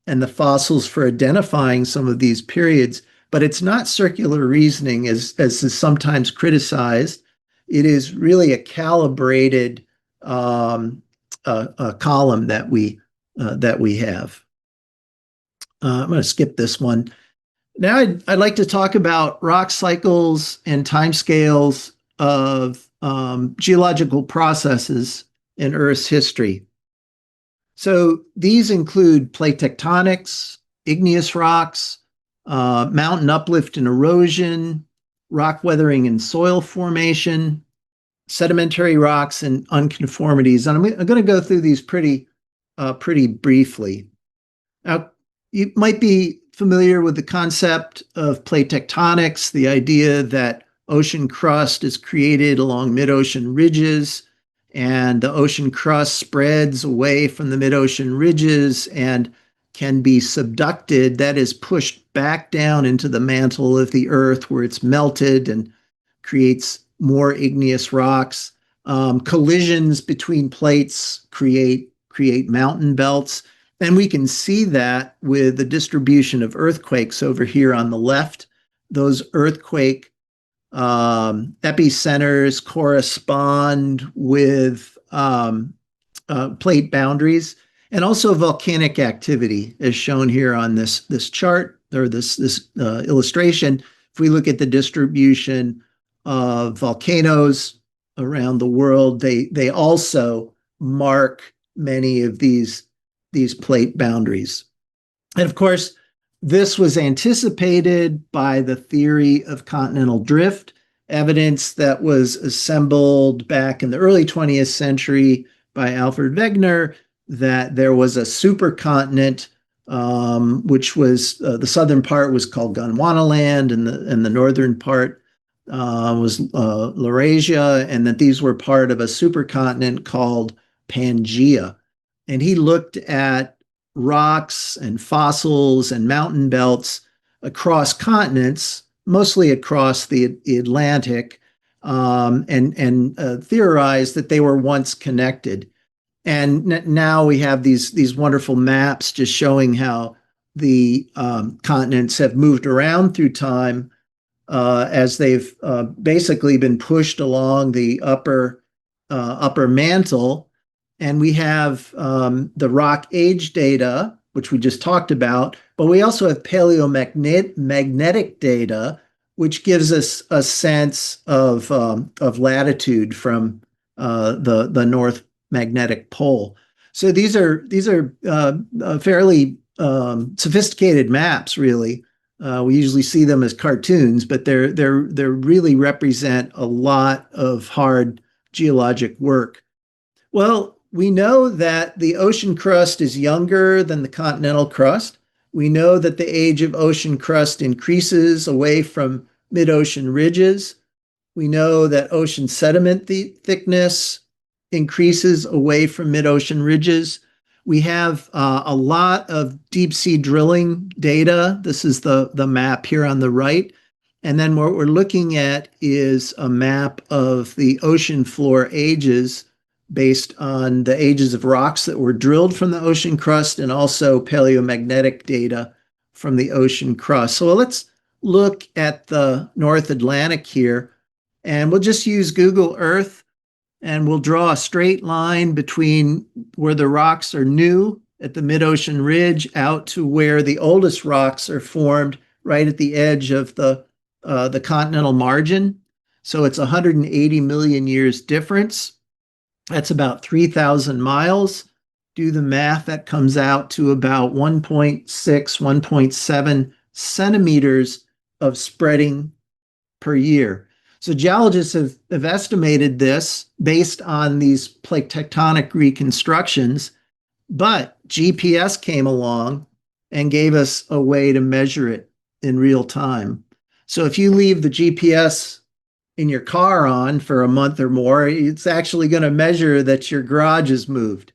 and the fossils for identifying some of these periods, but it's not circular reasoning as is sometimes criticized. It is really a calibrated column that we have. I'm going to skip this one. Now I'd like to talk about rock cycles and timescales of geological processes in Earth's history. So these include plate tectonics, igneous rocks, mountain uplift and erosion, rock weathering and soil formation, sedimentary rocks, and unconformities. And I'm going to go through these pretty briefly. Now, you might be familiar with the concept of plate tectonics, the idea that ocean crust is created along mid-ocean ridges, and the ocean crust spreads away from the mid-ocean ridges and can be subducted, that is pushed back down into the mantle of the earth where it's melted and creates more igneous rocks. Collisions between plates create mountain belts. And we can see that with the distribution of earthquakes over here on the left. Those earthquake epicenters correspond with plate boundaries, and also volcanic activity, as shown here on this chart or this illustration. If we look at the distribution of volcanoes around the world, they also mark many of these plate boundaries. And of course, this was anticipated by the theory of continental drift, evidence that was assembled back in the early 20th century by Alfred Wegener, that there was a supercontinent, which was the southern part was called Gondwanaland, and the northern part was Laurasia, and that these were part of a supercontinent called Pangaea. And he looked at rocks and fossils and mountain belts across continents, mostly across the Atlantic, and theorized that they were once connected. And now we have these wonderful maps just showing how the continents have moved around through time as they've basically been pushed along the upper mantle. And we have the rock age data, which we just talked about, but we also have paleomagnetic data, which gives us a sense of latitude from the North Magnetic Pole. So these are fairly sophisticated maps, really. We usually see them as cartoons, but they really represent a lot of hard geologic work. Well, we know that the ocean crust is younger than the continental crust. We know that the age of ocean crust increases away from mid-ocean ridges. We know that ocean sediment thickness increases away from mid-ocean ridges. We have a lot of deep sea drilling data. This is the map here on the right. And then what we're looking at is a map of the ocean floor ages based on the ages of rocks that were drilled from the ocean crust, and also paleomagnetic data from the ocean crust. So let's look at the North Atlantic here, and we'll just use Google Earth, and we'll draw a straight line between where the rocks are new at the mid-ocean ridge out to where the oldest rocks are formed right at the edge of the continental margin. So it's 180 million years difference. That's about 3,000 miles. Do the math, that comes out to about 1.6, 1.7 centimeters of spreading per year. So geologists have estimated this based on these plate tectonic reconstructions, but GPS came along and gave us a way to measure it in real time. So if you leave the GPS in your car on for a month or more, it's actually going to measure that your garage has moved,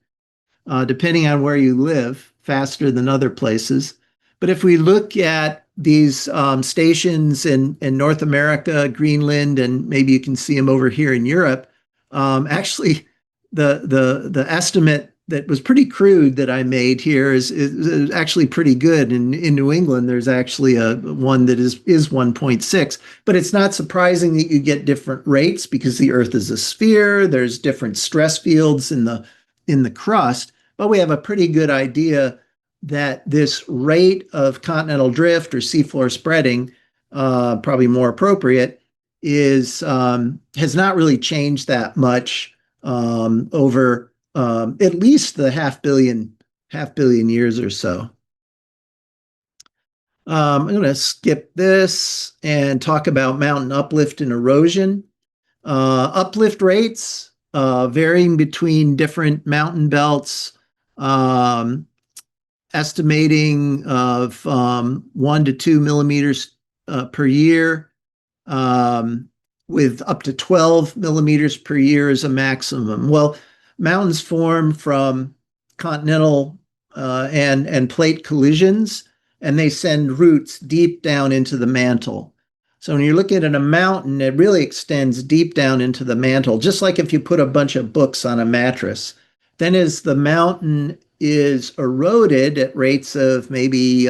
depending on where you live, faster than other places. But if we look at these stations in North America, Greenland, and maybe you can see them over here in Europe, actually the estimate that was pretty crude that I made here is actually pretty good. In New England, there's actually one that is 1.6, but it's not surprising that you get different rates because the Earth is a sphere. There's different stress fields in the crust, but we have a pretty good idea that this rate of continental drift or seafloor spreading, probably more appropriate, is has not really changed that much over at least the half billion years or so. I'm going to skip this and talk about mountain uplift and erosion. Uplift rates varying between different mountain belts, estimating of 1 to 2 millimeters per year, with up to 12 millimeters per year as a maximum. Well, mountains form from continental and plate collisions, and they send roots deep down into the mantle. So when you're looking at a mountain, it really extends deep down into the mantle, just like if you put a bunch of books on a mattress. Then as the mountain is eroded at rates of maybe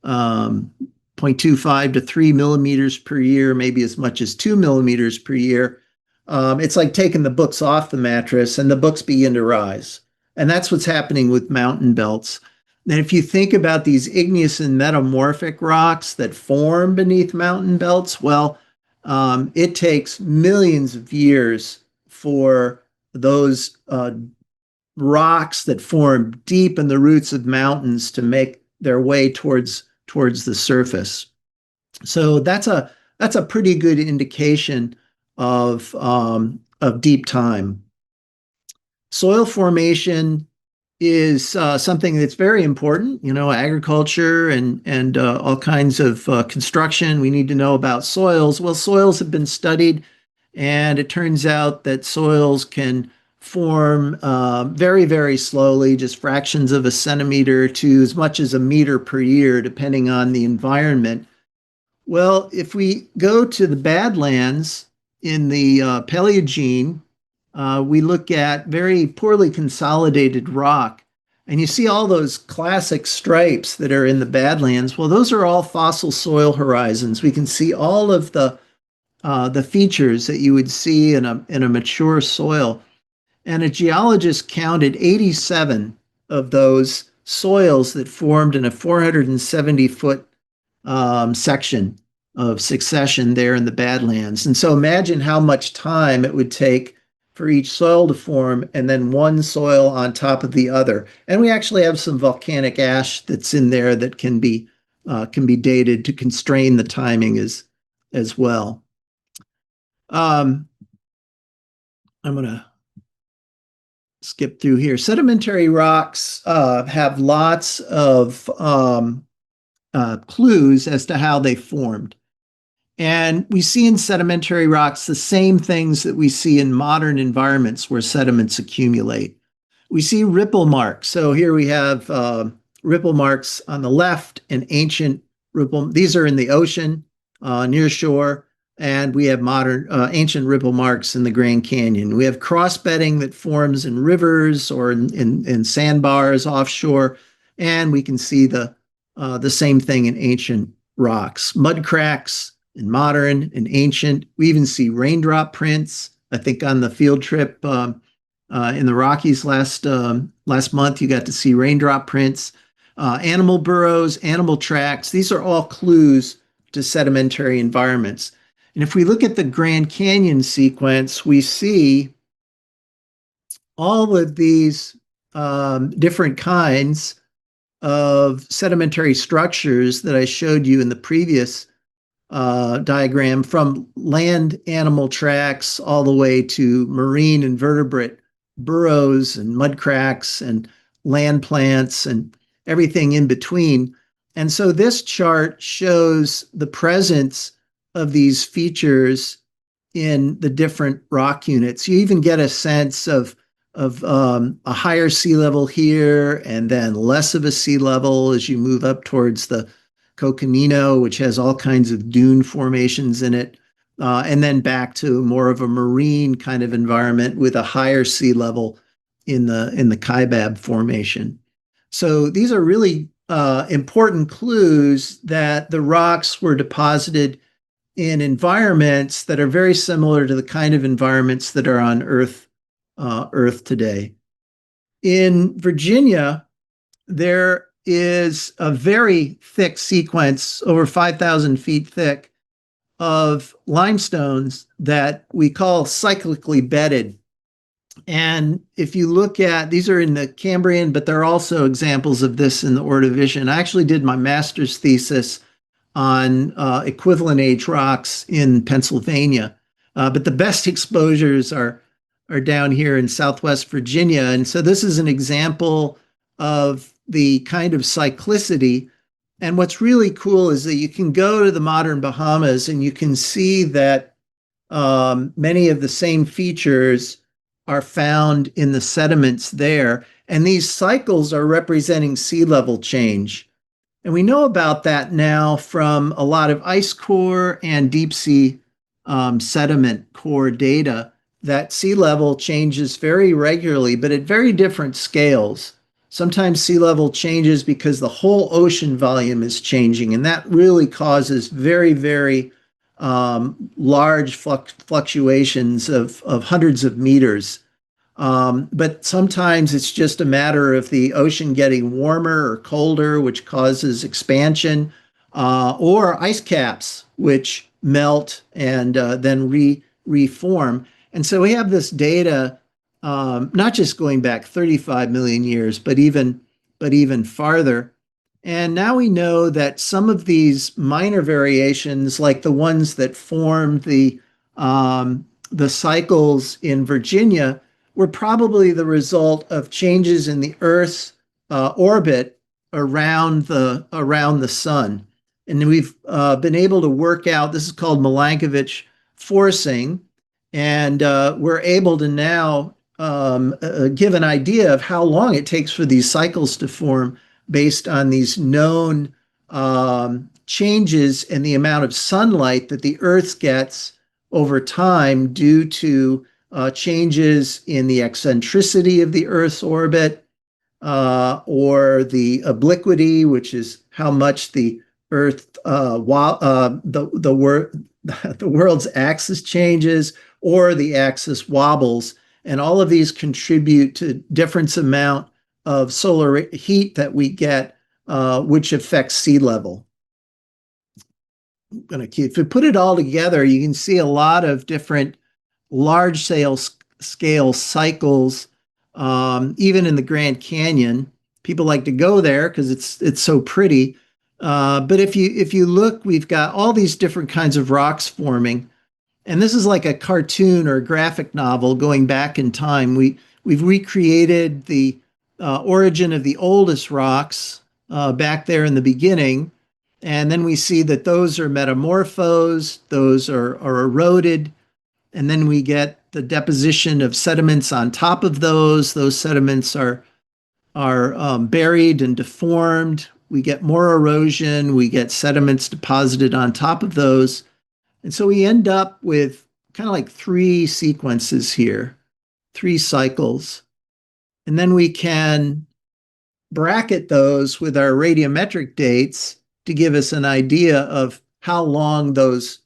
0.25 to 3 millimeters per year, maybe as much as 2 millimeters per year, it's like taking the books off the mattress and the books begin to rise. And that's what's happening with mountain belts. And if you think about these igneous and metamorphic rocks that form beneath mountain belts, well, it takes millions of years for those rocks that form deep in the roots of mountains to make their way towards the surface. So that's a pretty good indication of deep time. Soil formation is something that's very important. Agriculture and all kinds of construction. We need to know about soils. Well, soils have been studied, and it turns out that soils can form very, very slowly, just fractions of a centimeter to as much as a meter per year, depending on the environment. Well, if we go to the Badlands in the Paleogene, we look at very poorly consolidated rock, and you see all those classic stripes that are in the Badlands. Well, those are all fossil soil horizons. We can see all of the features that you would see in a mature soil. And a geologist counted 87 of those soils that formed in a 470-foot section of succession there in the Badlands. And so imagine how much time it would take for each soil to form, and then one soil on top of the other. And we actually have some volcanic ash that's in there that can be dated to constrain the timing as well. I'm going to skip through here. Sedimentary rocks have lots of clues as to how they formed. And we see in sedimentary rocks the same things that we see in modern environments where sediments accumulate. We see ripple marks. So here we have ripple marks on the left, and ancient ripple. These are in the ocean near shore. And we have modern ancient ripple marks in the Grand Canyon. We have cross-bedding that forms in rivers or in sandbars offshore. And we can see the same thing in ancient rocks. Mud cracks in modern and ancient. We even see raindrop prints. I think on the field trip in the Rockies last month, you got to see raindrop prints. Animal burrows, animal tracks. These are all clues to sedimentary environments. And if we look at the Grand Canyon sequence, we see all of these different kinds of sedimentary structures that I showed you in the previous diagram, from land animal tracks all the way to marine invertebrate burrows and mud cracks and land plants and everything in between. And so this chart shows the presence of these features in the different rock units. You even get a sense of a higher sea level here, and then less of a sea level as you move up towards the Coconino, which has all kinds of dune formations in it, and then back to more of a marine kind of environment with a higher sea level in the Kaibab formation. So these are really important clues that the rocks were deposited in environments that are very similar to the kind of environments that are on Earth today. In Virginia, there is a very thick sequence, over 5,000 feet thick, of limestones that we call cyclically bedded. And if you look at, these are in the Cambrian, but there are also examples of this in the Ordovician. I actually did my master's thesis on equivalent age rocks in Pennsylvania. But the best exposures are down here in Southwest Virginia. And so this is an example of the kind of cyclicity. And what's really cool is that you can go to the modern Bahamas and you can see that many of the same features are found in the sediments there. And these cycles are representing sea level change. And we know about that now from a lot of ice core and deep sea sediment core data, that sea level changes very regularly, but at very different scales. Sometimes sea level changes because the whole ocean volume is changing, and that really causes very, very large fluctuations of hundreds of meters. But sometimes it's just a matter of the ocean getting warmer or colder, which causes expansion, or ice caps, which melt and then reform. And so we have this data, not just going back 35 million years, but even farther. And now we know that some of these minor variations, like the ones that formed the cycles in Virginia, were probably the result of changes in the Earth's orbit around the sun. And we've been able to work out, this is called Milankovitch forcing, and we're able to now give an idea of how long it takes for these cycles to form based on these known changes in the amount of sunlight that the Earth gets over time due to changes in the eccentricity of the Earth's orbit, or the obliquity, which is how much the Earth, the world's axis changes, or the axis wobbles. And all of these contribute to different amount of solar heat that we get, which affects sea level. If you put it all together, you can see a lot of different large scale cycles, even in the Grand Canyon. People like to go there because it's so pretty. But if you look, we've got all these different kinds of rocks forming, and this is like a cartoon or a graphic novel going back in time. We've recreated the origin of the oldest rocks back there in the beginning, and then we see that those are metamorphosed, those are eroded, and then we get the deposition of sediments on top of those. Those sediments are buried and deformed. We get more erosion. We get sediments deposited on top of those. And so we end up with kind of like three sequences here, three cycles. And then we can bracket those with our radiometric dates to give us an idea of how long those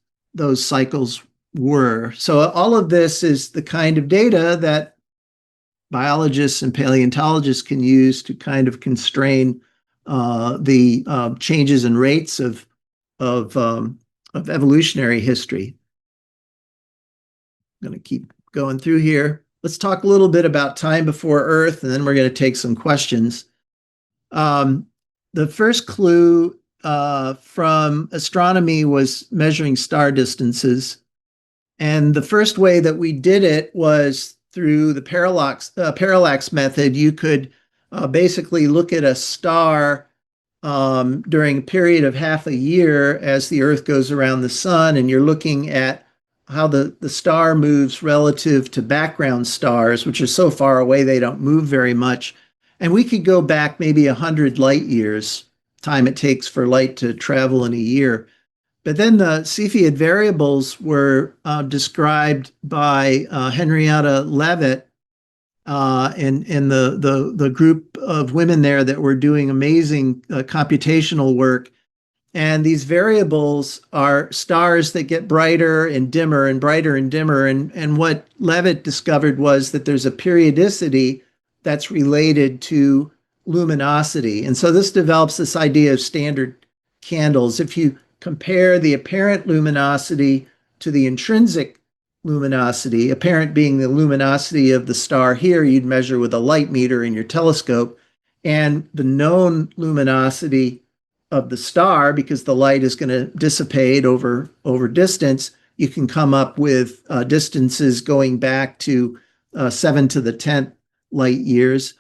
cycles were. So all of this is the kind of data that biologists and paleontologists can use to kind of constrain the changes in rates of evolutionary history. I'm going to keep going through here. Let's talk a little bit about time before Earth, and then we're going to take some questions. The first clue from astronomy was measuring star distances. And the first way that we did it was through the parallax method. You could basically look at a star during a period of half a year as the Earth goes around the sun, and you're looking at how the star moves relative to background stars, which are so far away they don't move very much. And we could go back maybe 100 light years, time it takes for light to travel in a year. But then the Cepheid variables were described by Henrietta Leavitt and the group of women there that were doing amazing computational work. And these variables are stars that get brighter and dimmer and brighter and dimmer. And what Leavitt discovered was that there's a periodicity that's related to luminosity. And so this develops this idea of standard candles. If you compare the apparent luminosity to the intrinsic luminosity, apparent being the luminosity of the star here, you'd measure with a light meter in your telescope, and the known luminosity of the star, because the light is going to dissipate over distance, you can come up with distances going back to 7 to the 10th light years.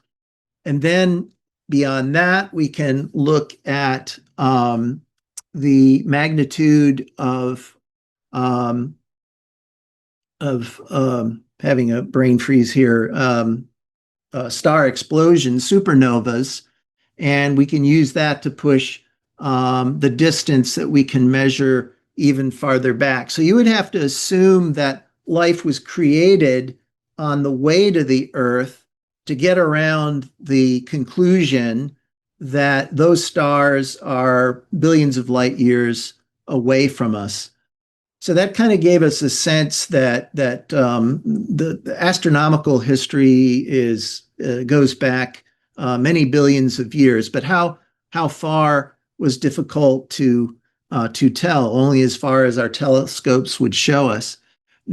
And then beyond that, we can look at the magnitude of having a brain freeze here, star explosions, supernovas, and we can use that to push the distance that we can measure even farther back. So you would have to assume that life was created on the way to the Earth to get around the conclusion that those stars are billions of light years away from us. So that kind of gave us a sense that the astronomical history goes back many billions of years, but how far was difficult to tell, only as far as our telescopes would show us.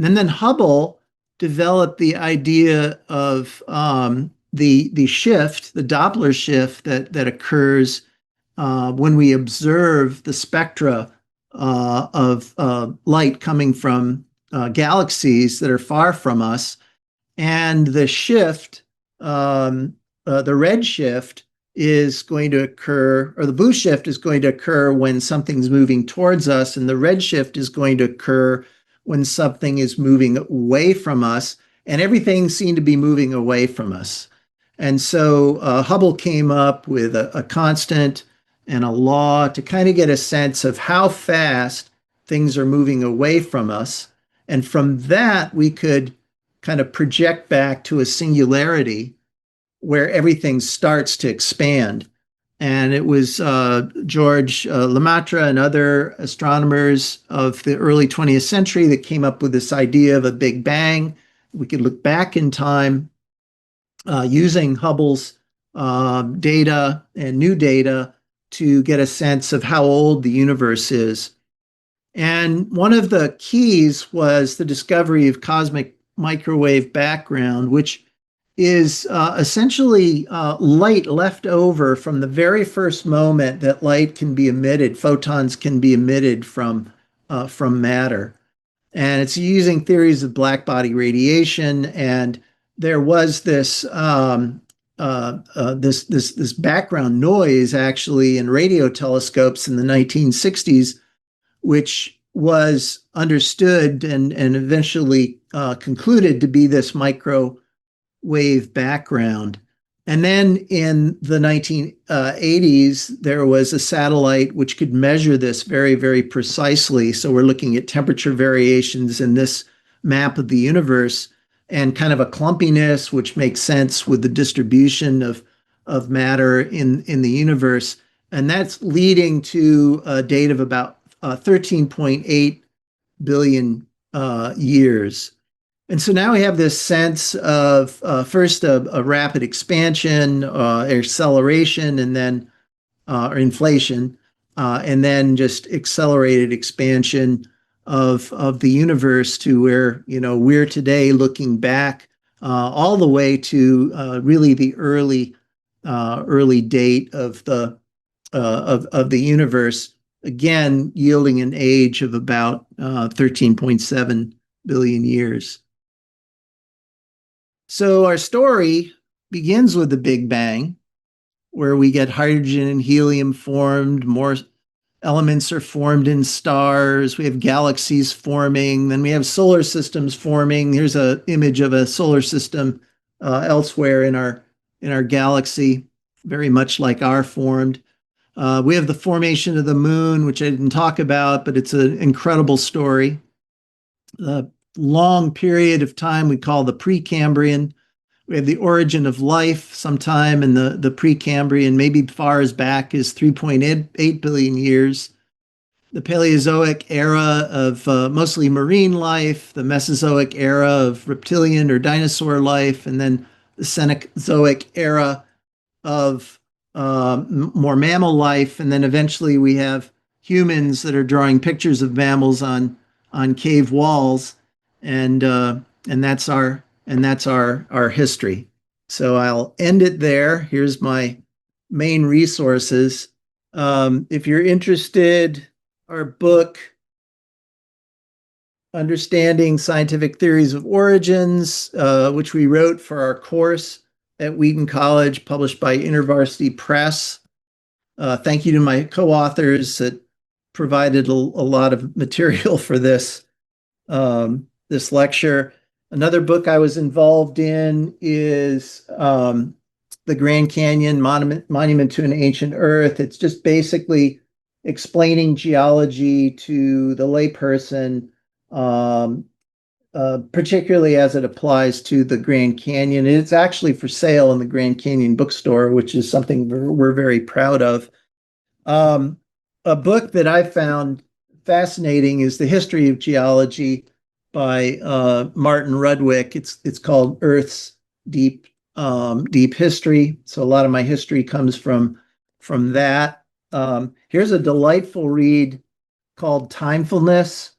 And then Hubble developed the idea of the shift, the Doppler shift that occurs when we observe the spectra of light coming from galaxies that are far from us. And the shift, the red shift, is going to occur, or the blue shift is going to occur when something's moving towards us, and the red shift is going to occur when something is moving away from us, and everything seemed to be moving away from us. And so Hubble came up with a constant and a law to kind of get a sense of how fast things are moving away from us. And from that, we could kind of project back to a singularity where everything starts to expand. And it was George Lemaitre and other astronomers of the early 20th century that came up with this idea of a Big Bang. We could look back in time using Hubble's data and new data to get a sense of how old the universe is. And one of the keys was the discovery of cosmic microwave background, which is essentially light left over from the very first moment that light can be emitted, photons can be emitted from matter. And it's using theories of black body radiation. And there was this this background noise actually in radio telescopes in the 1960s, which was understood and eventually concluded to be this microwave background. And then in the 1980s, there was a satellite which could measure this very, very precisely. So we're looking at temperature variations in this map of the universe and kind of a clumpiness, which makes sense with the distribution of matter in the universe. And that's leading to a date of about 13.8 billion years. And so now we have this sense of first a rapid expansion, acceleration, and then or inflation, and then just accelerated expansion of the universe to where we're today, looking back all the way to really the early date of the universe, again yielding an age of about 13.7 billion years. So our story begins with the Big Bang, where we get hydrogen and helium formed, more elements are formed in stars, we have galaxies forming, then we have solar systems forming. Here's an image of a solar system elsewhere in our galaxy, very much like our formed. We have the formation of the moon, which I didn't talk about, but it's an incredible story. The long period of time we call the Precambrian. We have the origin of life sometime in the Precambrian, maybe far as back as 3.8 billion years. The Paleozoic era of mostly marine life, the Mesozoic era of reptilian or dinosaur life, and then the Cenozoic era of more mammal life, and then eventually we have humans that are drawing pictures of mammals on cave walls, and that's our history. So I'll end it there. Here's my main resources. If you're interested, our book, Understanding Scientific Theories of Origins, which we wrote for our course at Wheaton College, published by InterVarsity Press. Thank you to my co-authors that provided a lot of material for this lecture. Another book I was involved in is The Grand Canyon Monument to an Ancient Earth. It's just basically explaining geology to the layperson, particularly as it applies to the Grand Canyon. It's actually for sale in the Grand Canyon bookstore, which is something we're very proud of. A book that I found fascinating is The History of Geology by Martin Rudwick. It's called Earth's Deep History. So a lot of my history comes from that. Here's a delightful read called Timefulness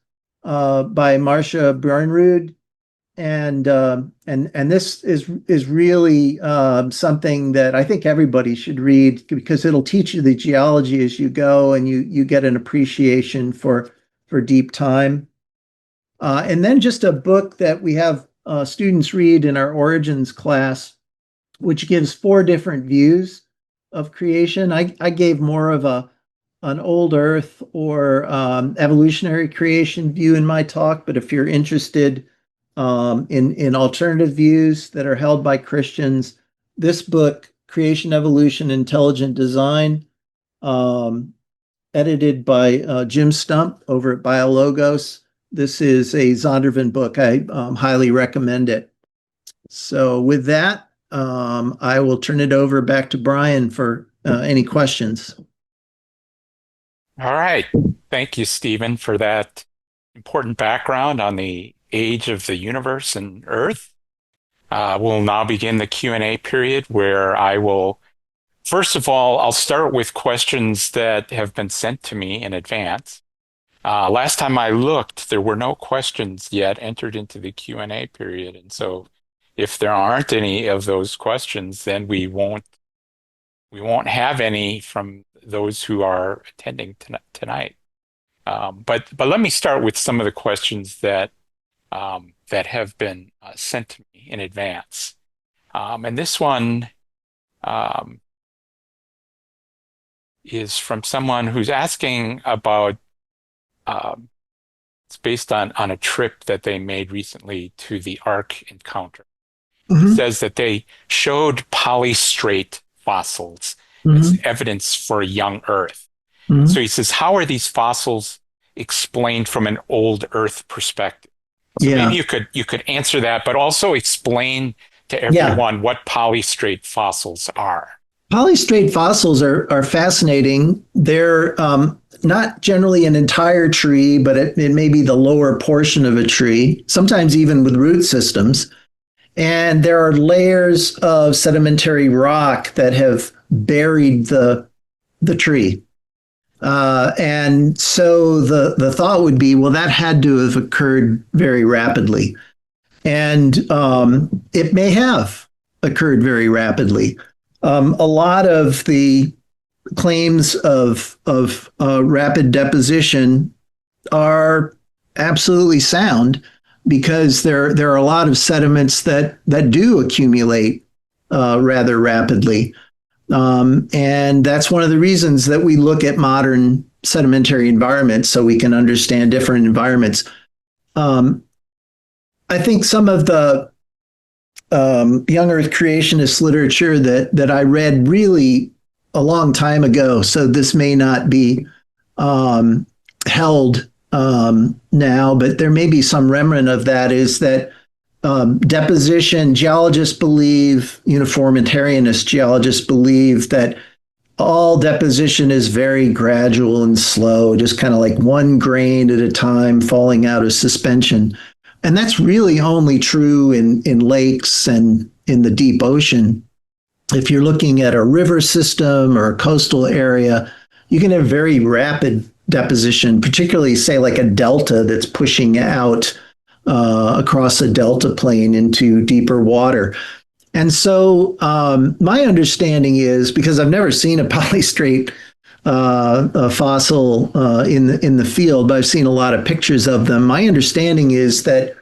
by Marcia Bjornrud, and this is really something that I think everybody should read, because it'll teach you the geology as you go, and you get an appreciation for deep time. And then just a book that we have students read in our origins class, which gives 4 different views of creation. I gave more of an old Earth or evolutionary creation view in my talk, but if you're interested in alternative views that are held by Christians, this book, Creation, Evolution, Intelligent Design, edited by Jim Stump over at BioLogos. This is a Zondervan book. I highly recommend it. So with that, I will turn it over back to Brian for any questions. All right. Thank you, Stephen, for that important background on the age of the universe and Earth. We'll now begin the Q&A period, where I will, first of all, I'll start with questions that have been sent to me in advance. Last time I looked, there were no questions yet entered into the Q&A period. And so if there aren't any of those questions, then we won't have any from those who are attending tonight. But let me start with some of the questions that have been sent to me in advance. And this one is from someone who's asking about, it's based on a trip that they made recently to the Ark encounter. Mm-hmm. It says that they showed polystrate fossils Mm-hmm. as evidence for a young Earth. Mm-hmm. So he says, how are these fossils explained from an old Earth perspective? So maybe you could answer that, but also explain to everyone what polystrate fossils are. Polystrate fossils are fascinating. They're not generally an entire tree, but it may be the lower portion of a tree, sometimes even with root systems. And there are layers of sedimentary rock that have buried the tree. And so the thought would be, well, that had to have occurred very rapidly. And it may have occurred very rapidly. A lot of the claims of rapid deposition are absolutely sound, because there are a lot of sediments that do accumulate rather rapidly. And that's one of the reasons that we look at modern sedimentary environments, so we can understand different environments. I think some of the young Earth creationist literature that I read really a long time ago, so this may not be held now, but there may be some remnant of that, is that deposition, geologists believe, uniformitarianist geologists believe, that all deposition is very gradual and slow, just kind of like one grain at a time falling out of suspension. And that's really only true in lakes and in the deep ocean. If you're looking at a river system or a coastal area, you can have very rapid deposition, particularly, say, like a delta that's pushing out across a delta plane into deeper water. And so my understanding is, because I've never seen a polystrate a fossil in the field, but I've seen a lot of pictures of them. My understanding is that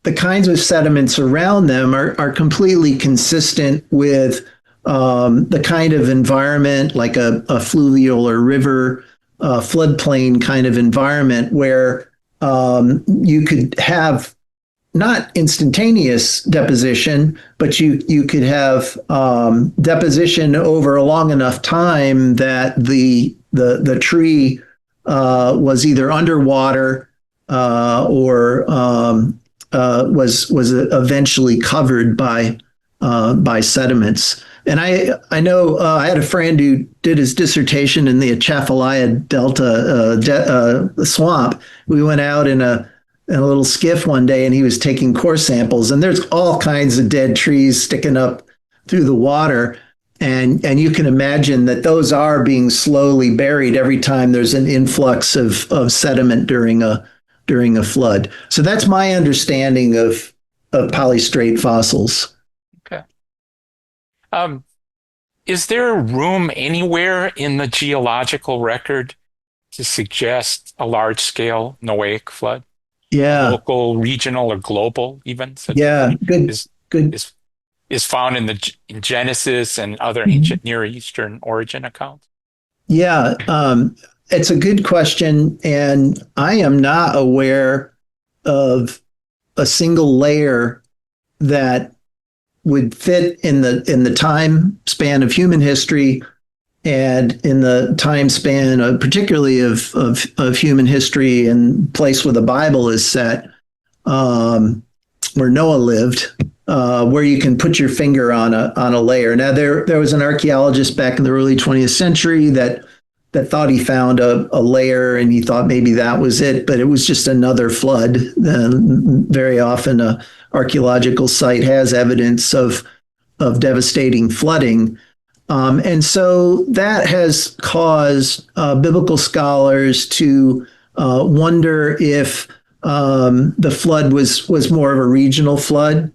the kinds of sediments around them are completely consistent with the kind of environment, like a fluvial or river floodplain kind of environment, where you could have not instantaneous deposition, but you could have deposition over a long enough time that the tree was either underwater or was eventually covered by sediments. And I know I had a friend who did his dissertation in the Atchafalaya Delta swamp. We went out in a little skiff one day, and he was taking core samples, and there's all kinds of dead trees sticking up through the water. And you can imagine that those are being slowly buried every time there's an influx of sediment during a flood. So that's my understanding of polystrate fossils. Okay. Is there room anywhere in the geological record to suggest a large-scale Noahic flood? Yeah, Local, regional, or global, even, such yeah, good, is good. is is found in Genesis and other ancient Near Eastern origin accounts? Yeah, it's a good question, and I am not aware of a single layer that would fit in the time span of human history and in the time span of, particularly of human history and place where the Bible is set, where Noah lived, where you can put your finger on a layer. Now there was an archaeologist back in the early 20th century that thought he found a layer, and he thought maybe that was it, but it was just another flood. And very often a archaeological site has evidence of devastating flooding. And so that has caused biblical scholars to wonder if the flood was more of a regional flood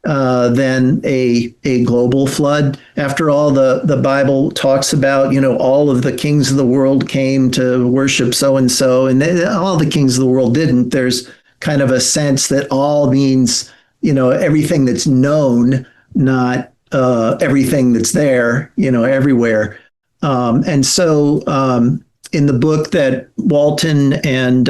than a global flood. After all, the Bible talks about, all of the kings of the world came to worship so and so, and all the kings of the world didn't. There's kind of a sense that all means, everything that's known, not everything that's there, everywhere. And so in the book that Walton and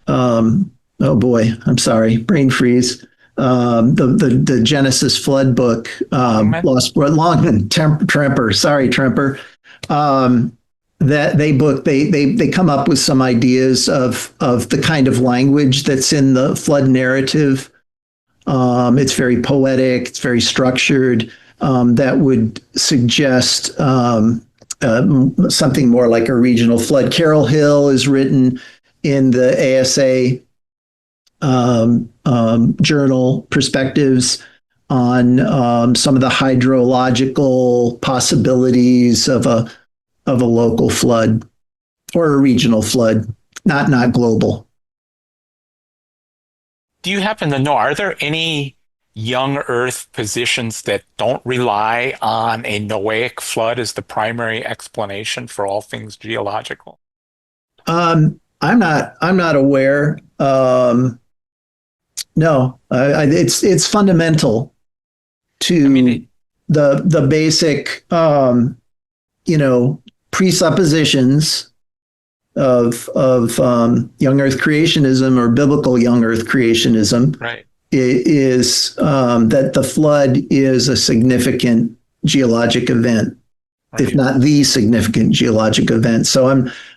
oh boy, I'm sorry, brain freeze. The Genesis flood book, Lost Longman Tremper. Sorry, Tremper. That they come up with some ideas of the kind of language that's in the flood narrative. It's very poetic. It's very structured. That would suggest something more like a regional flood. Carol Hill is written in the ASA journal Perspectives on some of the hydrological possibilities of a local flood or a regional flood, not global. Do you happen to know, are there any young Earth positions that don't rely on a Noahic flood as the primary explanation for all things geological? I'm not aware. No, it's fundamental to the basic, presuppositions of young Earth creationism or biblical young Earth creationism. Right. Is that the flood is a significant geologic event, right, if not the significant geologic event. So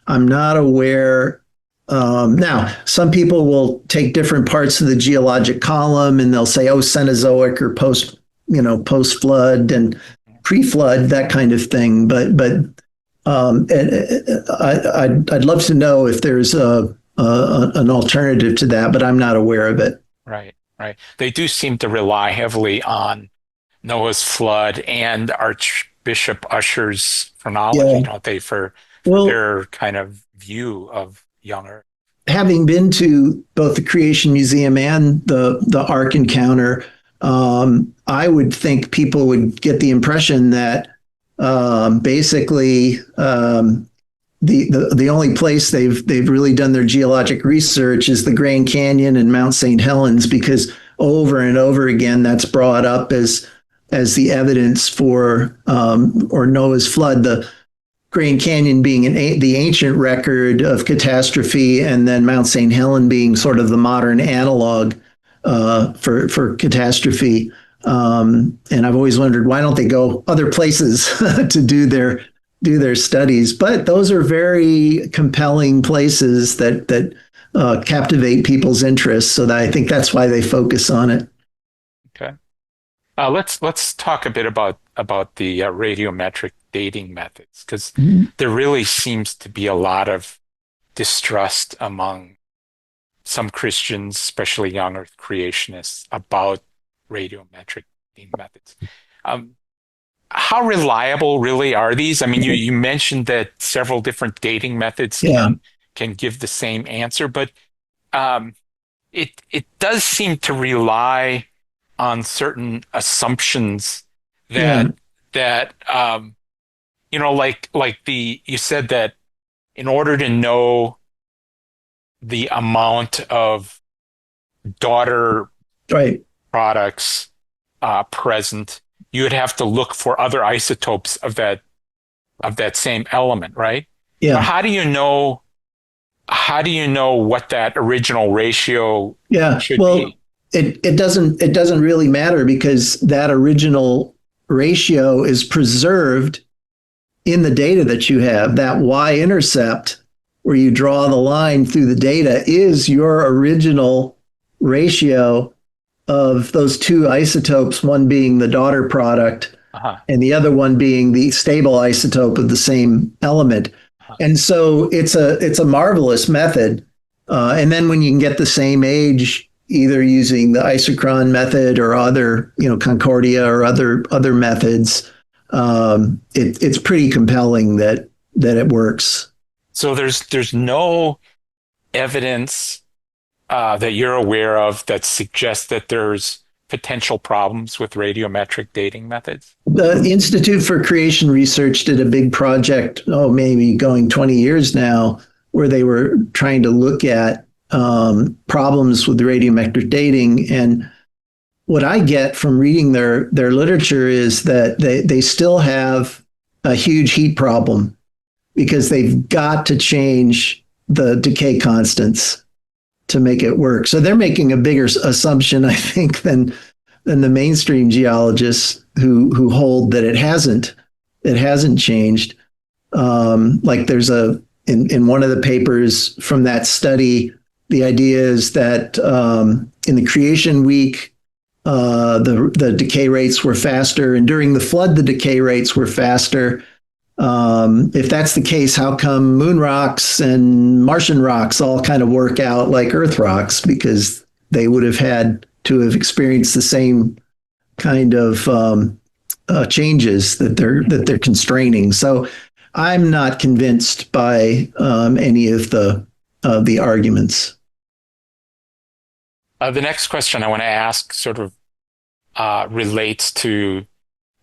I'm not aware. Now, some people will take different parts of the geologic column and they'll say, oh, Cenozoic or post flood and pre-flood, that kind of thing. But I'd love to know if there's an alternative to that, but I'm not aware of it. Right. Right. They do seem to rely heavily on Noah's flood and Archbishop Usher's chronology, Yeah. don't they, for Well, their kind of view of young Earth? having been to both the Creation Museum and the Ark Encounter, I would think people would get the impression that basically the only place they've really done their geologic research is the Grand Canyon and Mount St. Helens, because over and over again that's brought up as the evidence for or Noah's flood. The Grand Canyon being the ancient record of catastrophe, and then Mount St. Helen being sort of the modern analog for catastrophe. And I've always wondered, why don't they go other places to do their studies? But those are very compelling places that captivate people's interest. So that I think that's why they focus on it. Okay. Let's talk a bit about the radiometric dating methods, because Mhm. there really seems to be a lot of distrust among some Christians, especially young Earth creationists, about radiometric dating methods. Um, how reliable really are these? I mean, you mentioned that several different dating methods Yeah, can give the same answer, but um, it does seem to rely on certain assumptions yeah, that that like the you said that in order to know the amount of daughter right. products present, you would have to look for other isotopes of that same element, right? But Yeah, how do you know what that original ratio yeah. should Well, be? it doesn't really matter because that original ratio is preserved in the data that you have. That y-intercept, where you draw the line through the data, is your original ratio of those two isotopes, one being the daughter product Uh-huh. and the other one being the stable isotope of the same element. Uh-huh. And so it's a marvelous method. And then when you can get the same age, either using the isochron method or other, Concordia or other methods, it's pretty compelling that it works. So there's no evidence that you're aware of that suggests that there's potential problems with radiometric dating methods? The Institute for Creation Research did a big project, maybe going 20 years now, where they were trying to look at problems with radiometric dating. And what I get from reading their literature is that they still have a huge heat problem because they've got to change the decay constants to make it work. So they're making a bigger assumption, I think, than the mainstream geologists who hold that it hasn't changed. Like there's in one of the papers from that study, the idea is that in the creation week, the decay rates were faster, and during the flood, the decay rates were faster. If that's the case, how come moon rocks and Martian rocks all kind of work out like Earth rocks? Because they would have had to have experienced the same kind of changes that they're constraining. So I'm not convinced by any of the arguments. The next question I want to ask sort of relates to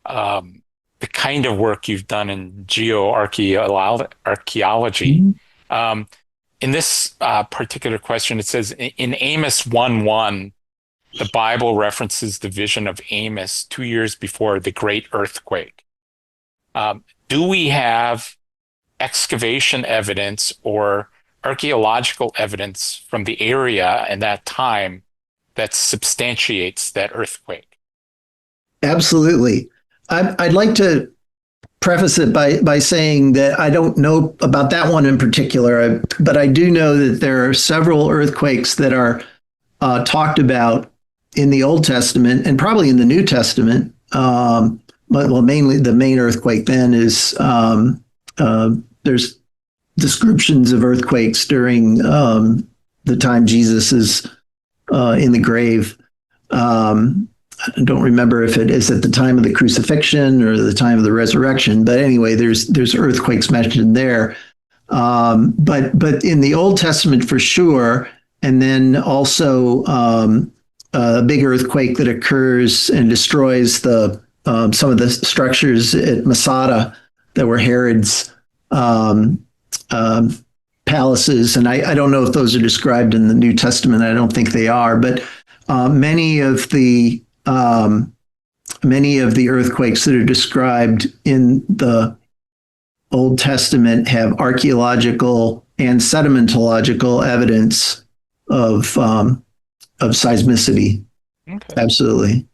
um, the kind of work you've done in geoarchaeology. Mhm. Um, in this particular question, it says in Amos 1:1, the Bible references the vision of Amos 2 years before the great earthquake. Do we have excavation evidence or archaeological evidence from the area and that time that substantiates that earthquake? Absolutely. I'd like to preface it by saying that I don't know about that one in particular, but I do know that there are several earthquakes that are talked about in the Old Testament and probably in the New Testament. But well, mainly the main earthquake then is there's descriptions of earthquakes during the time Jesus is in the grave. I don't remember if it is at the time of the crucifixion or the time of the resurrection, but anyway, there's earthquakes mentioned there. But in the Old Testament for sure, and then also a big earthquake that occurs and destroys the some of the structures at Masada that were Herod's um, um, palaces, and I don't know if those are described in the New Testament. I don't think they are, but many of the earthquakes that are described in the Old Testament have archaeological and sedimentological evidence of seismicity. Okay. Absolutely.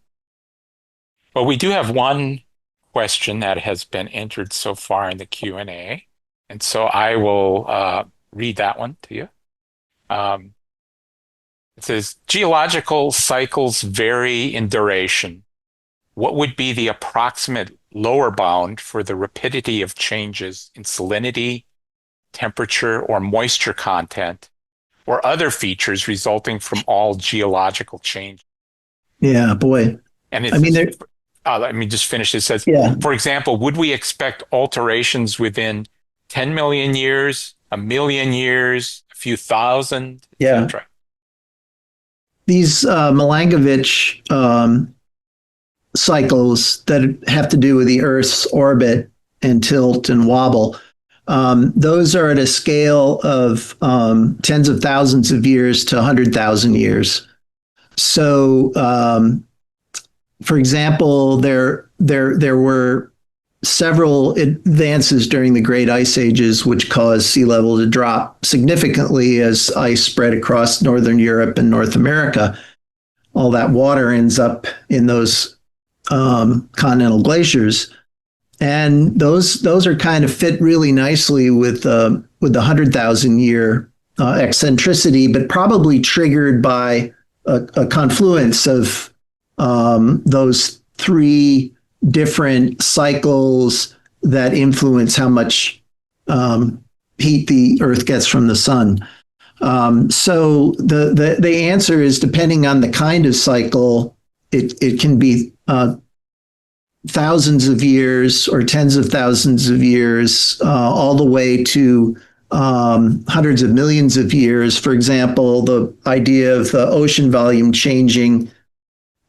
Well, we do have one question that has been entered so far in the Q&A, and so I will read that one to you. Um, it says, geological cycles vary in duration. What would be the approximate lower bound for the rapidity of changes in salinity, temperature, or moisture content, or other features resulting from all geological change? Yeah, boy. And it I mean, says, there. let me just finish. It says, Yeah, for example, would we expect alterations within 10 million years, a million years, a few thousand, yeah. etc.? These Milankovitch cycles that have to do with the Earth's orbit and tilt and wobble. Those are at a scale of tens of thousands of years to 100,000 years. So, for example, there were several advances during the Great Ice Ages, which caused sea level to drop significantly as ice spread across northern Europe and North America. All that water ends up in those continental glaciers, and those are kind of fit really nicely with the 100,000 year eccentricity, but probably triggered by a confluence of those three different cycles that influence how much heat the Earth gets from the sun. So the answer is, depending on the kind of cycle, it can be thousands of years or tens of thousands of years, all the way to hundreds of millions of years. For example, the idea of the ocean volume changing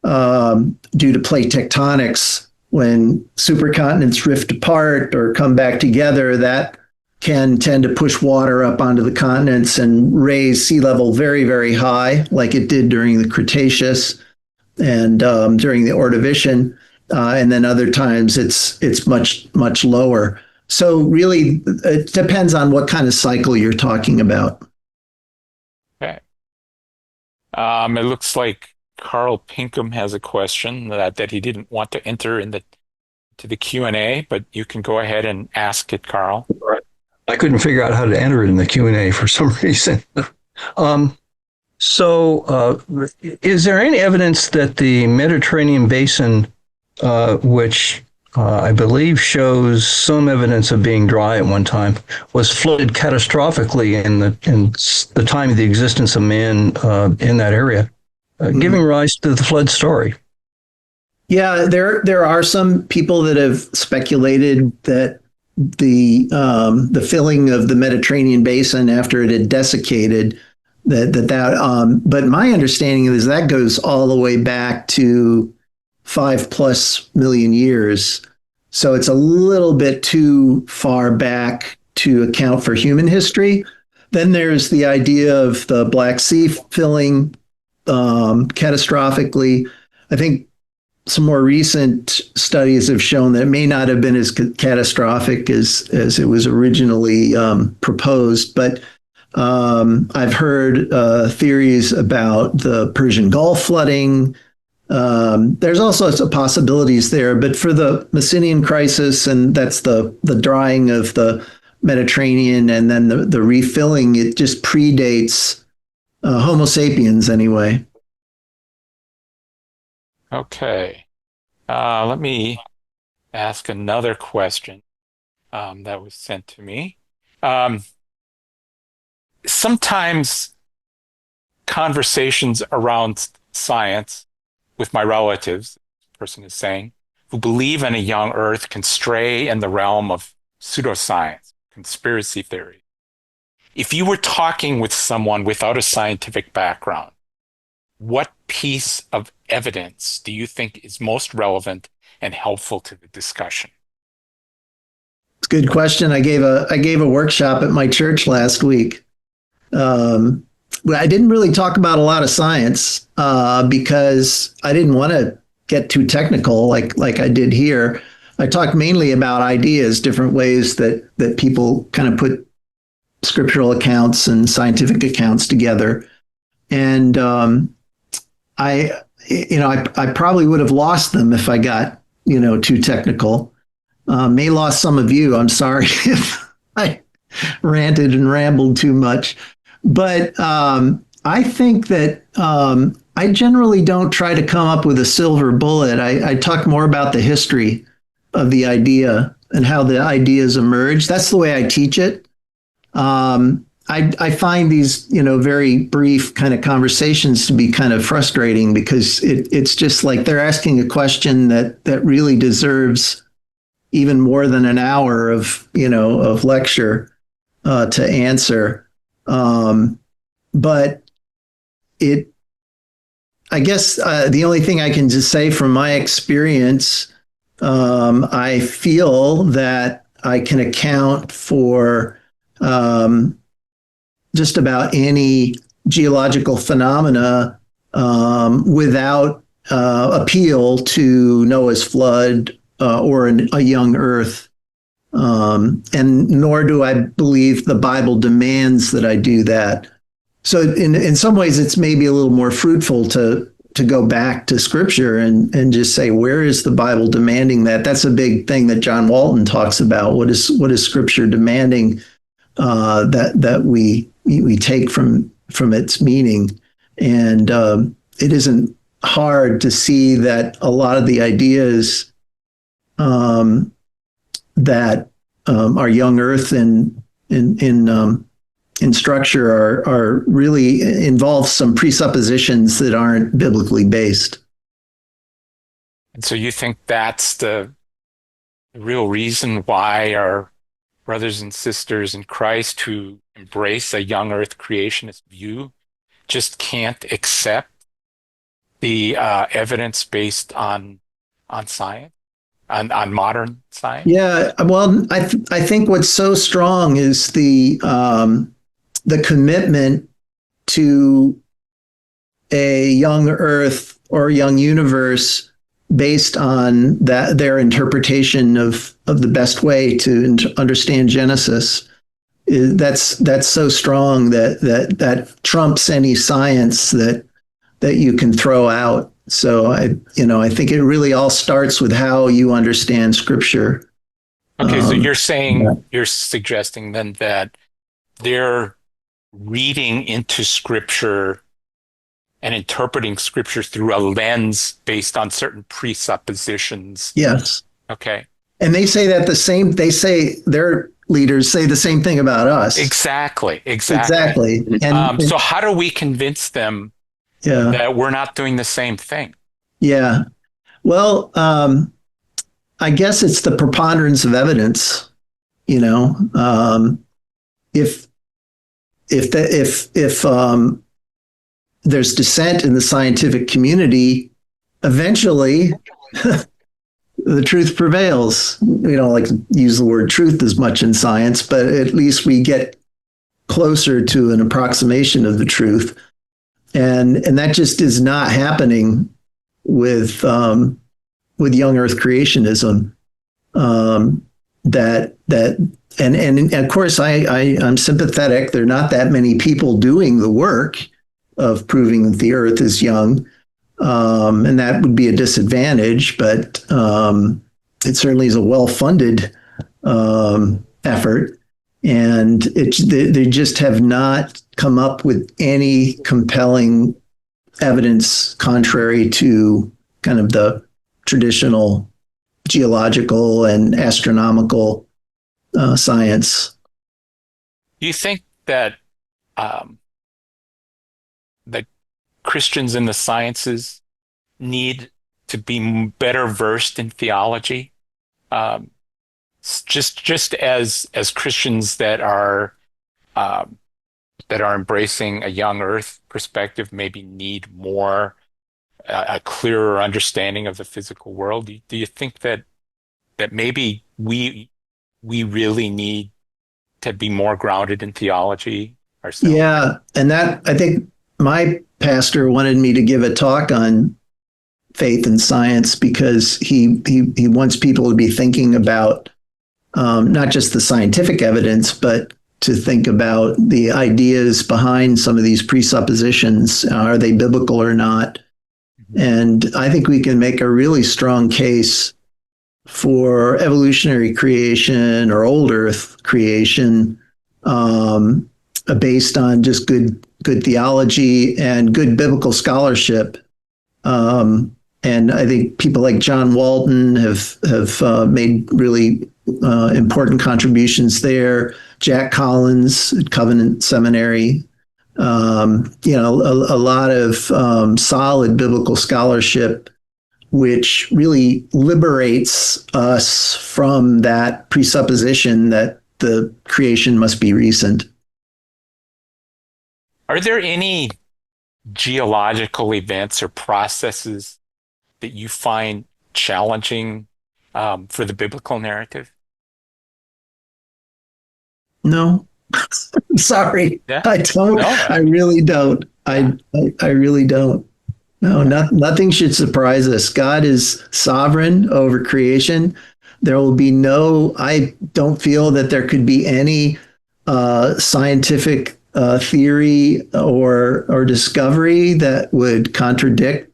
due to plate tectonics, when supercontinents rift apart or come back together, that can tend to push water up onto the continents and raise sea level very, very high, like it did during the Cretaceous and during the Ordovician. And then other times it's much lower. So really, it depends on what kind of cycle you're talking about. Okay. It looks like Carl Pinkham has a question that he didn't want to enter in the Q&A, but you can go ahead and ask it, Carl. Right. I couldn't figure out how to enter it in the Q&A for some reason. um, is there any evidence that the Mediterranean basin, which I believe shows some evidence of being dry at one time, was flooded catastrophically in the time of the existence of man in that area, giving rise to the flood story? Yeah, there are some people that have speculated that the filling of the Mediterranean basin after it had desiccated, but my understanding is that goes all the way back to 5+ million years. So it's a little bit too far back to account for human history. Then there's the idea of the Black Sea filling catastrophically. I think some more recent studies have shown that it may not have been as catastrophic as it was originally proposed. But I've heard theories about the Persian Gulf flooding. There's all sorts of possibilities there. But for the Messinian crisis, and that's the drying of the Mediterranean and then the refilling, it just predates Homo sapiens anyway. Okay. Let me ask another question that was sent to me. Sometimes conversations around science with my relatives, the person is saying, who believe in a young Earth can stray in the realm of pseudoscience, conspiracy theory. If you were talking with someone without a scientific background, what piece of evidence do you think is most relevant and helpful to the discussion? It's a good question. I gave a workshop at my church last week. I didn't really talk about a lot of science because I didn't want to get too technical like I did here. I talked mainly about ideas, different ways that people kind of put scriptural accounts and scientific accounts together. And I probably would have lost them if I got too technical. May lost some of you. I'm sorry if I ranted and rambled too much. But I think that I generally don't try to come up with a silver bullet. I talk more about the history of the idea and how the ideas emerge. That's the way I teach it. I find these, very brief kind of conversations to be kind of frustrating because it's just like they're asking a question that really deserves even more than an hour of lecture to answer. But I guess the only thing I can just say from my experience, I feel that I can account for just about any geological phenomena without appeal to Noah's flood or a young Earth. And nor do I believe the Bible demands that I do that. So in some ways, it's maybe a little more fruitful to go back to Scripture and just say, where is the Bible demanding that? That's a big thing that John Walton talks about. What is Scripture demanding that we take from its meaning? And it isn't hard to see that a lot of the ideas that our young Earth in structure are really involve some presuppositions that aren't biblically based. And so you think that's the real reason why our brothers and sisters in Christ who embrace a young Earth creationist view just can't accept the evidence based on science? On modern science? Yeah, well, I think what's so strong is the commitment to a young Earth or young universe based on their interpretation of the best way to understand Genesis. That's so strong that trumps any science that you can throw out. So I think it really all starts with how you understand Scripture. Okay, so you're suggesting then that they're reading into Scripture and interpreting Scripture through a lens based on certain presuppositions. Yes. Okay. And they say their leaders say the same thing about us. Exactly. And so how do we convince them that we're not doing the same thing? Yeah. Well, I guess it's the preponderance of evidence. If there's dissent in the scientific community, eventually the truth prevails. We don't like to use the word truth as much in science, but at least we get closer to an approximation of the truth. And that just is not happening with young Earth creationism. And of course I'm sympathetic. There are not that many people doing the work of proving that the Earth is young, and that would be a disadvantage. But it certainly is a well-funded effort, and they just have not come up with any compelling evidence contrary to kind of the traditional geological and astronomical science. Do you think that the Christians in the sciences need to be better versed in theology? Um, just as Christians that are embracing a young Earth perspective maybe need more a clearer understanding of the physical world. Do you think that maybe we really need to be more grounded in theology ourselves? Yeah, and that I think my pastor wanted me to give a talk on faith and science because he wants people to be thinking about not just the scientific evidence, but to think about the ideas behind some of these presuppositions. Are they biblical or not? And I think we can make a really strong case for evolutionary creation or old Earth creation based on just good theology and good biblical scholarship. And I think people like John Walton have made really important contributions there. Jack Collins at Covenant Seminary. A lot of solid biblical scholarship, which really liberates us from that presupposition that the creation must be recent. Are there any geological events or processes that you find challenging for the biblical narrative? No, sorry, Yeah. I don't. No. I really don't. Yeah. I really don't. No, nothing should surprise us. God is sovereign over creation. There will be no, I don't feel that there could be any scientific theory or discovery that would contradict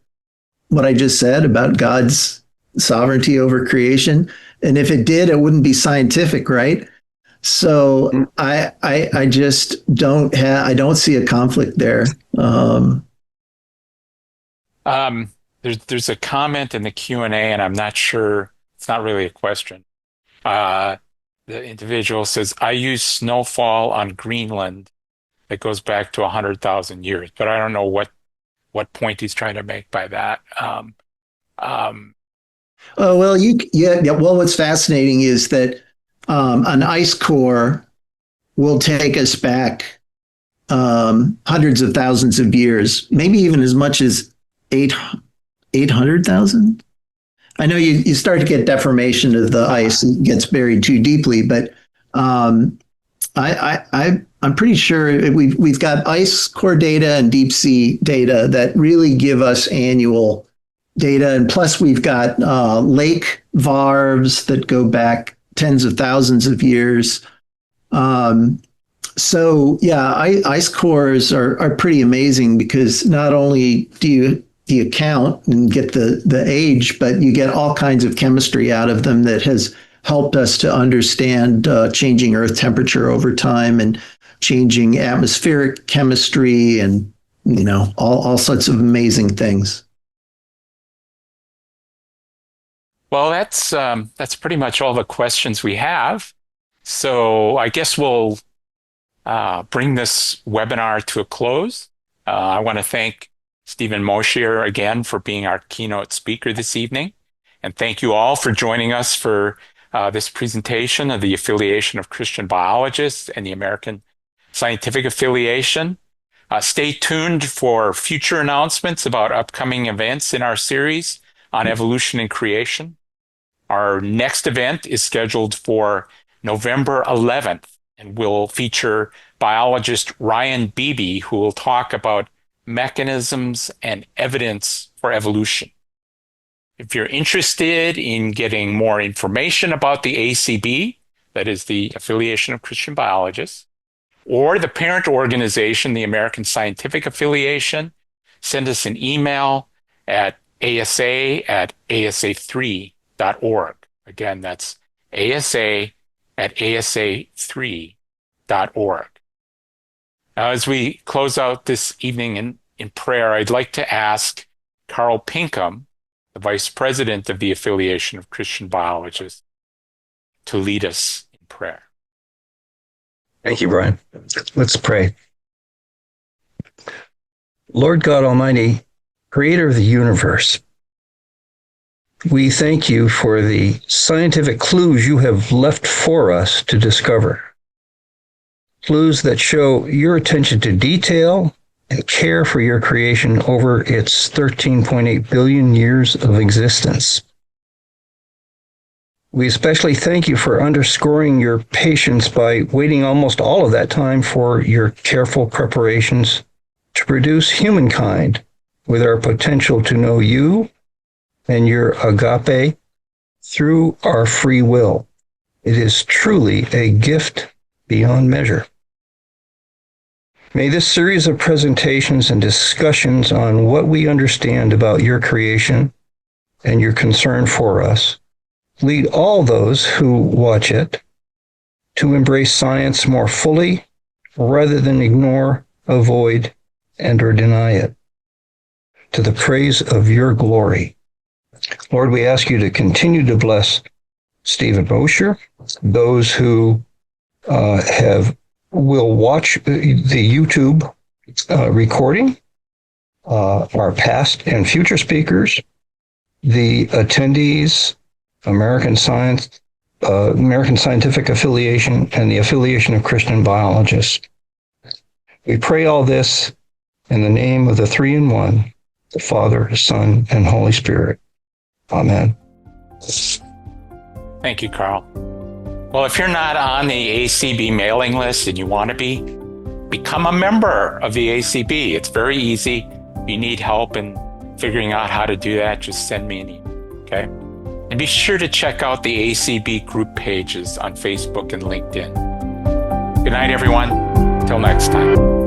what I just said about God's sovereignty over creation. And if it did, it wouldn't be scientific, right? So I just I don't see a conflict there. There's a comment in the Q&A, and I'm not sure, it's not really a question. The individual says, I use snowfall on Greenland that goes back to 100,000 years, but I don't know what point he's trying to make by that. Um, Oh well, yeah. Well, what's fascinating is that an ice core will take us back hundreds of thousands of years, maybe even as much as 800,000. I know you start to get deformation of the ice; it gets buried too deeply, but I'm pretty sure we've got ice core data and deep sea data that really give us annual data, and plus we've got lake varves that go back tens of thousands of years. So yeah, ice cores are pretty amazing because not only do you count and get the age, but you get all kinds of chemistry out of them that has helped us to understand changing Earth temperature over time and changing atmospheric chemistry and all sorts of amazing things. well, that's pretty much all the questions we have. So I guess we'll bring this webinar to a close. I want to thank Stephen Moshier again for being our keynote speaker this evening. And thank you all for joining us for this presentation of the Affiliation of Christian Biologists and the American Scientific Affiliation. Stay tuned for future announcements about upcoming events in our series on evolution and creation. Our next event is scheduled for November 11th and will feature biologist Ryan Beebe, who will talk about mechanisms and evidence for evolution. If you're interested in getting more information about the ACB, that is the Affiliation of Christian Biologists, or the parent organization, the American Scientific Affiliation, send us an email at asa@asa3.org. Again, that's asa@asa3.org. Now, as we close out this evening in prayer, I'd like to ask Carl Pinkham, the Vice President of the Affiliation of Christian Biologists, to lead us in prayer. Thank you, Brian. Let's pray. Lord God Almighty, creator of the universe, We thank you for the scientific clues you have left for us to discover. Clues that show your attention to detail and care for your creation over its 13.8 billion years of existence. We especially thank you for underscoring your patience by waiting almost all of that time for your careful preparations to produce humankind with our potential to know you and your agape through our free will. It is truly a gift beyond measure. May this series of presentations and discussions on what we understand about your creation and your concern for us lead all those who watch it to embrace science more fully rather than ignore, avoid, and or deny it, to the praise of your glory. Lord, we ask you to continue to bless Stephen Moshier, those who will watch the YouTube recording, our past and future speakers, the attendees, American Scientific Affiliation, and the Affiliation of Christian Biologists. We pray all this in the name of the Three in One, the Father, Son, and Holy Spirit. Amen. Thank you, Carl. Well, if you're not on the ACB mailing list and you want to be, become a member of the ACB. It's very easy. If you need help in figuring out how to do that, just send me an email, okay? And be sure to check out the ACB group pages on Facebook and LinkedIn. Good night, everyone. Till next time.